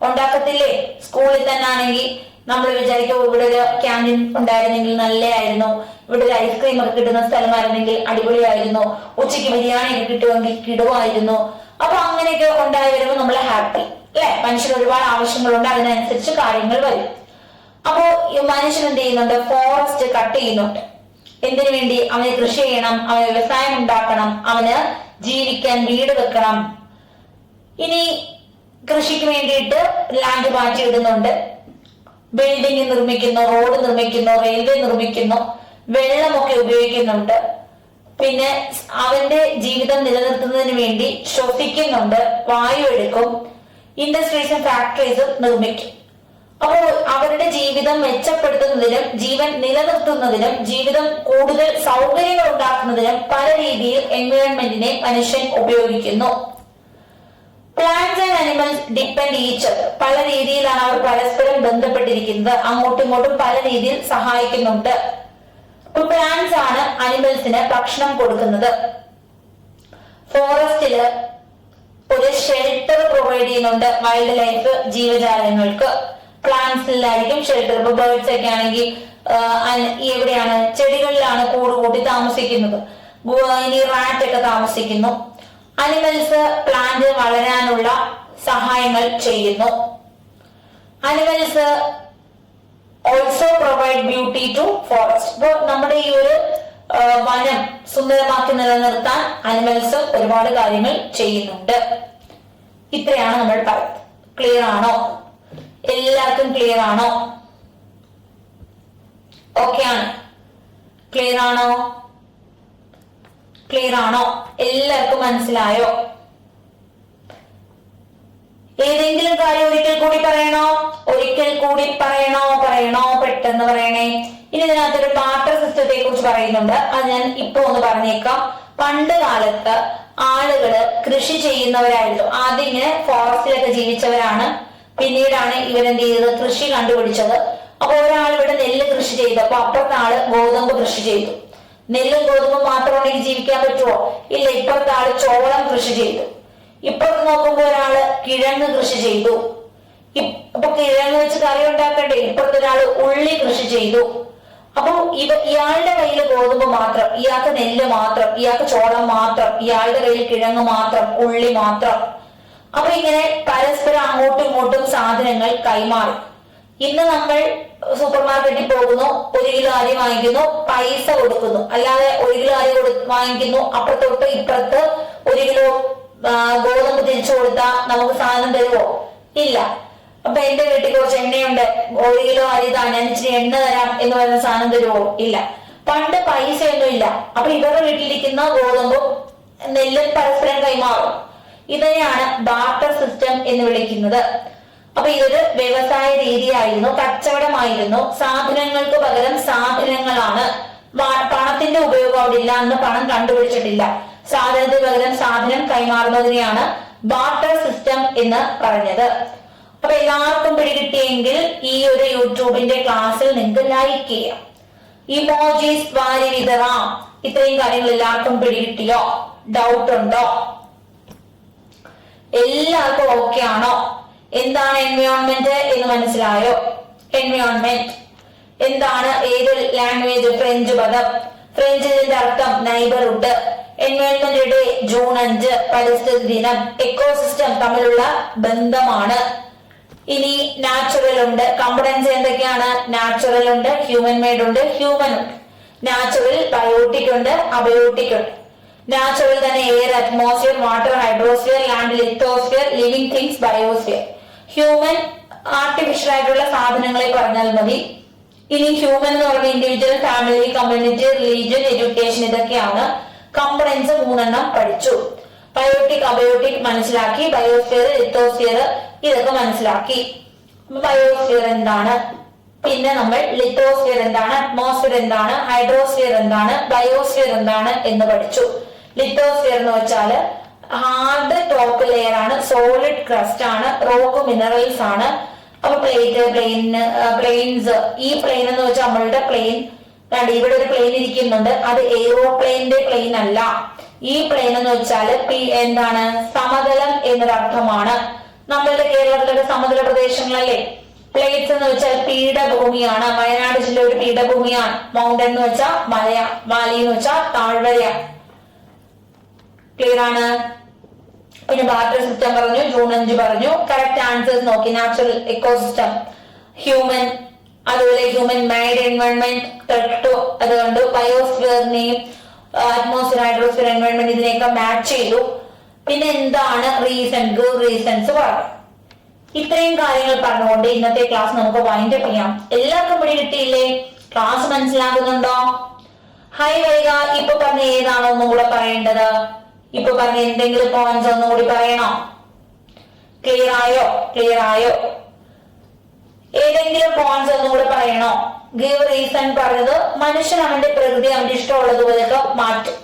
ഉണ്ടാക്കത്തില്ലേ? സ്കൂളിൽ തന്നെ ആണെങ്കിൽ നമ്മൾ വിചാരിക്കും ഇവിടെ ഒരു ക്യാൻറ്റീൻ ഉണ്ടായിരുന്നെങ്കിൽ നല്ലതായിരുന്നു, ഇവിടെ ഒരു ഐസ്ക്രീം ഒക്കെ കിട്ടുന്ന സ്ഥലമായിരുന്നെങ്കിൽ അടിപൊളിയായിരുന്നു, ഉച്ചയ്ക്ക് ബിരിയാണി ഒക്കെ കിട്ടുമെങ്കിൽ കിടുവായിരുന്നു. അപ്പൊ അങ്ങനെയൊക്കെ ഉണ്ടായി വരുമ്പോൾ നമ്മൾ ഹാപ്പി അല്ലെ. മനുഷ്യന് ഒരുപാട് ആവശ്യങ്ങളുണ്ട്, അതിനനുസരിച്ച് കാര്യങ്ങൾ വരും. അപ്പോ മനുഷ്യൻ എന്ത് ചെയ്യുന്നുണ്ട്? ഫോറസ്റ്റ് കട്ട് ചെയ്യുന്നുണ്ട്. എന്തിനു വേണ്ടി? അവന് കൃഷി ചെയ്യണം, അവന് വ്യവസായം ഉണ്ടാക്കണം, അവന് ജീവിക്കാൻ വീട് വെക്കണം. ഇനി കൃഷിക്ക് വേണ്ടിയിട്ട് ലാൻഡ് മാറ്റിയിടുന്നുണ്ട്, ബിൽഡിംഗ് നിർമ്മിക്കുന്നു, റോഡ് നിർമ്മിക്കുന്നു, റെയിൽവേ നിർമ്മിക്കുന്നു, വെള്ളമൊക്കെ ഉപയോഗിക്കുന്നുണ്ട്. പിന്നെ അവന്റെ ജീവിതം നിലനിർത്തുന്നതിന് വേണ്ടി ശ്വസിക്കുന്നുണ്ട്, വായു എടുക്കും, ഇൻഡസ്ട്രീസും ഫാക്ടറീസും നിർമ്മിക്കും. അപ്പോൾ അവരുടെ ജീവിതം മെച്ചപ്പെടുത്തുന്നതിനും ജീവൻ നിലനിർത്തുന്നതിനും ജീവിതം കൂടുതൽ സൗകര്യങ്ങൾ ഉണ്ടാക്കുന്നതിനും പല രീതിയിൽ എൻവയോൺമെന്റിനെ മനുഷ്യൻ ഉപയോഗിക്കുന്നു. Plants and animals depend each other. പല രീതിയിലാണ് അവർ പരസ്പരം ബന്ധപ്പെട്ടിരിക്കുന്നത്, അങ്ങോട്ടും ഇങ്ങോട്ടും പല രീതിയിൽ സഹായിക്കുന്നുണ്ട്. ഇപ്പൊ പ്ലാന്റ്സ് ആണ് അനിമൽസിന് ഭക്ഷണം കൊടുക്കുന്നത്. ഫോറസ്റ്റില് ഒരു ഷെൽട്ടർ പ്രൊവൈഡ് ചെയ്യുന്നുണ്ട് വൈൽഡ് ലൈഫ് ജീവജാലങ്ങൾക്ക്. പ്ലാന്റ്സിലായിരിക്കും ഷെൽട്ടർ. ഇപ്പൊ ബേർഡ്സ് ഒക്കെ ആണെങ്കിൽ എവിടെയാണ്? ചെടികളിലാണ് കൂട് കൂട്ടി താമസിക്കുന്നത്. ഇനി റാറ്റ് ഒക്കെ താമസിക്കുന്നു. അനിമൽസ് പ്ലാന്റ് വളരാനുള്ള സഹായങ്ങൾ ചെയ്യുന്നു. Animals also provide beauty to forest. ഇപ്പൊ നമ്മുടെ ഈ ഒരു വനം സുന്ദരമാക്കി നിലനിർത്താൻ അനിമൽസ് ഒരുപാട് കാര്യങ്ങൾ ചെയ്യുന്നുണ്ട്. ഇത്രയാണ് നമ്മൾ പറയുന്നത്. ക്ലിയർ ആണോ? എല്ലാവർക്കും ക്ലിയർ ആണോ? ഓക്കെ ആണ്? ക്ലിയർ ആണോ? ക്ലിയർ ആണോ? എല്ലാവർക്കും മനസ്സിലായോ? ഏതെങ്കിലും കാര്യം ഒരിക്കൽ കൂടി പറയണോ? ഒരിക്കൽ കൂടി പറയണോ? പെട്ടെന്ന് പറയണേ. ഇനി ഇതിനകത്തൊരു ബാർട്ടർ സിസ്റ്റത്തെ കുറിച്ച് പറയുന്നുണ്ട്. അത് ഞാൻ ഇപ്പൊ ഒന്ന് പറഞ്ഞേക്കാം. പണ്ട് കാലത്ത് ആളുകള് കൃഷി ചെയ്യുന്നവരായിരുന്നു. ആദ്യം ഇങ്ങനെ ഫോറസ്റ്റിലൊക്കെ ജീവിച്ചവരാണ്. പിന്നീടാണ് ഇവരെന്ത് ചെയ്തത്? കൃഷി കണ്ടുപിടിച്ചത്. അപ്പൊ ഒരാൾ ഇവിടെ നെല്ല് കൃഷി ചെയ്തപ്പോ അപ്പുറത്തെ ആള് ഗോതമ്പ് കൃഷി ചെയ്തു. നെല്ലും ഗോതമ്പും മാത്രം ഉണ്ടെങ്കിൽ ജീവിക്കാൻ പറ്റുമോ? ഇല്ല. ഇപ്പുറത്തെ ആള് ചോളം കൃഷി ചെയ്തു. ഇപ്പുറത്ത് നോക്കുമ്പോ ഒരാള് കിഴങ്ങ് കൃഷി ചെയ്തു. അപ്പൊ കിഴങ്ങ് വെച്ച് കറി ഉണ്ടാക്കണ്ടേ? ഇപ്പുറത്തെ ഒരാള് ഉള്ളി കൃഷി ചെയ്തു. അപ്പൊ ഇയാളുടെ കയ്യിൽ ഗോതമ്പ് മാത്രം, ഇയാൾക്ക് നെല്ല് മാത്രം, ഇയാൾക്ക് ചോളം മാത്രം, ഇയാളുടെ കയ്യിൽ കിഴങ്ങ് മാത്രം, ഉള്ളി മാത്രം. അപ്പൊ ഇങ്ങനെ പരസ്പരം അങ്ങോട്ടും ഇങ്ങോട്ടും സാധനങ്ങൾ കൈമാറി. ഇന്ന് നമ്മൾ സൂപ്പർ മാർക്കറ്റിൽ പോകുന്നു, 1 കിലോ അരി വാങ്ങിക്കുന്നു, പൈസ കൊടുക്കുന്നു. അല്ലാതെ 1 കിലോ അരി വാങ്ങിക്കുന്നു, അപ്പുറത്തോട്ട് ഇപ്പുറത്ത് 1 കിലോ ഗോതമ്പ് തിരിച്ചു കൊടുത്താൽ നമുക്ക് സാധനം തരുമോ? ഇല്ല. അപ്പൊ എന്റെ വീട്ടിൽ കുറച്ച് എണ്ണയുണ്ട്, 1 കിലോ അരി താ, ഞാൻ ഇച്ചിരി എണ്ണ തരാം എന്ന് പറയുന്ന സാധനം തരുമോ? ഇല്ല. പണ്ട് പൈസയൊന്നും ഇല്ല. അപ്പൊ ഇവരുടെ വീട്ടിലിരിക്കുന്ന ഗോതമ്പും നെല്ലും പരസ്പരം കൈമാറും. ഇതിനെയാണ് ബാർട്ടർ സിസ്റ്റം എന്ന് വിളിക്കുന്നത്. അപ്പൊ ഇതൊരു വ്യവസായ രീതിയായിരുന്നു, കച്ചവടമായിരുന്നു. സാധനങ്ങൾക്ക് പകരം സാധനങ്ങളാണ്. പണത്തിന്റെ ഉപയോഗം അവിടെ ഇല്ല, അന്ന് പണം കണ്ടുപിടിച്ചിട്ടില്ല. സാധനത്തിന് പകരം സാധനം കൈമാറുന്നതിനെയാണ് ബാർട്ടർ സിസ്റ്റം എന്ന് പറഞ്ഞത്. അപ്പൊ എല്ലാവർക്കും പിടികിട്ടിയെങ്കിൽ ഈ ഒരു യൂട്യൂബിന്റെ ക്ലാസ്സിൽ നിങ്ങൾക്ക് ലൈക്ക് ചെയ്യാം. ഇമോജീസ് വാരി വിതറാം. ഇത്രയും കാര്യങ്ങൾ എല്ലാവർക്കും പിടികിട്ടിയോ? ഡൗട്ട് ഉണ്ടോ? എല്ലാവർക്കും ഓക്കെ ആണോ? എന്താണ് എൻവയോൺമെന്റ് എന്ന് മനസ്സിലായോ? എൻവയോൺമെന്റ് എന്താണ്? ഏത് ലാംഗ്വേജ്? ഫ്രഞ്ച് പദം. ഫ്രഞ്ചിന്റെ അർത്ഥം നൈബർഹുഡ്. എൻവയോൺമെന്റ് ഡേ ജൂൺ 5 പരിസ്ഥിതി ദിനം. എക്കോസിസ്റ്റം തമ്മിലുള്ള ബന്ധമാണ്. ഇനി നാച്ചുറൽ ഉണ്ട്. കമ്പണൻസ് എന്തൊക്കെയാണ്? നാച്ചുറൽ ഉണ്ട്, ഹ്യൂമൻ മെയ്ഡ് ഉണ്ട്, ഹ്യൂമൻ ഉണ്ട്. നാച്ചുറൽ ബയോട്ടിക് ഉണ്ട്, അബയോട്ടിക് ഉണ്ട്. നാച്ചുറൽ തന്നെ air, atmosphere, water, hydrosphere, land, lithosphere, living things, biosphere. Human artificial ആയിട്ടുള്ള സാധനങ്ങളെ പറഞ്ഞാൽ മതി. ഇനി ഹ്യൂമൻ എന്ന് പറഞ്ഞ individual, family, community, religion, education, ഇതൊക്കെയാണ്. കമ്പണൻസ് 3 പഠിച്ചു. ബയോട്ടിക്, അബയോട്ടിക് മനസ്സിലാക്കി. ബയോസ്ഫിയർ, ലിത്തോസ്ഫിയർ ഇതൊക്കെ മനസ്സിലാക്കി. ബയോസ്ഫിയർ എന്താണ്? പിന്നെ നമ്മൾ ലിത്തോസ്ഫിയർ എന്താണ്, അറ്റ്മോസ്ഫിയർ എന്താണ്, ഹൈഡ്രോസ്ഫിയർ എന്താണ്, ബയോസ്ഫിയർ എന്താണ് എന്ന് പഠിച്ചു. ലിത്തോസ്ഫിയർ എന്ന് വെച്ചാല് ഹാർഡ് ടോപ്പ് ലെയർ ആണ്, സോളിഡ് ക്രസ്റ്റ് ആണ്, റോക്ക് മിനറൽസ് ആണ്. അപ്പൊ പ്ലേറ്റ്, പ്ലെയിൻസ്. ഈ പ്ലെയിൻ എന്ന് വെച്ചാൽ നമ്മളുടെ പ്ലെയിൻ, ഇവിടെ ഒരു പ്ലെയിൻ ഇരിക്കുന്നുണ്ട്, അത് എയ്റോപ്ലെയിന്റെ പ്ലെയിൻ അല്ല. ഈ പ്ലെയിൻ എന്ന് വെച്ചാല് എന്താണ്? സമതലം എന്നൊരർത്ഥമാണ്. നമ്മളുടെ കേരളത്തിലൊക്കെ സമതല പ്രദേശങ്ങളല്ലേ? പ്ലേറ്റ്സ് എന്ന് വെച്ചാൽ പീഠഭൂമിയാണ്. വയനാട് ജില്ല ഒരു പീഠഭൂമിയാണ്. മൗണ്ടൻ എന്ന് വെച്ചാൽ മലയാ, വാലി എന്ന് വെച്ചാൽ താഴ്വരയാണ്. ക്ലിയർ ആണ്. പിന്നെ വാട്ടർ സിസ്റ്റം പറഞ്ഞു, ജൂൺ 5 പറഞ്ഞു. കറക്റ്റ് ആൻസേഴ്സ് നോക്കി. നാച്ചുറൽ എക്കോസിസ്റ്റം, ഹ്യൂമൻ, അതുപോലെ ഹ്യൂമൻ മെയ്ഡ് എൻവയോൺമെന്റ്, അതുകൊണ്ട് ബയോസ്ഫിയറിനെയും അറ്റ്മോസ്ഫിയർ, ഹൈഡ്രോസ്ഫിയർ, എൻവയോൺമെന്റ് ഇതിനെയൊക്കെ മാച്ച് ചെയ്തു. പിന്നെ എന്താണ് റീസൺ, ഗിവ് റീസൺസ് പറഞ്ഞു. ഇത്രയും കാര്യങ്ങൾ പറഞ്ഞുകൊണ്ട് ഇന്നത്തെ ക്ലാസ് നമുക്ക് വൈൻഡ് അപ്പ് ചെയ്യാം. എല്ലാവർക്കും ഇവിടെ കിട്ടിയില്ലേ? ക്ലാസ് മനസ്സിലാകുന്നുണ്ടോ? ഹൈ വൈക. ഇപ്പൊ പറഞ്ഞ ഏതാണോ ഒന്നും കൂടെ പറയേണ്ടത്? ഇപ്പൊ പറഞ്ഞ എന്തെങ്കിലും പോയിന്റ്സ് ഒന്നും കൂടി പറയണോ? ക്ലിയർ ആയോ? ക്ലിയർ ആയോ? ഏതെങ്കിലും പോയിന്റ്സ് ഒന്നും കൂടെ പറയണോ? ഗിവ് റീസൺ പറഞ്ഞത് മനുഷ്യൻ അവന്റെ പ്രകൃതി അവന്റെ ഇഷ്ടമുള്ളതുപോലെയൊക്കെ മാറ്റും.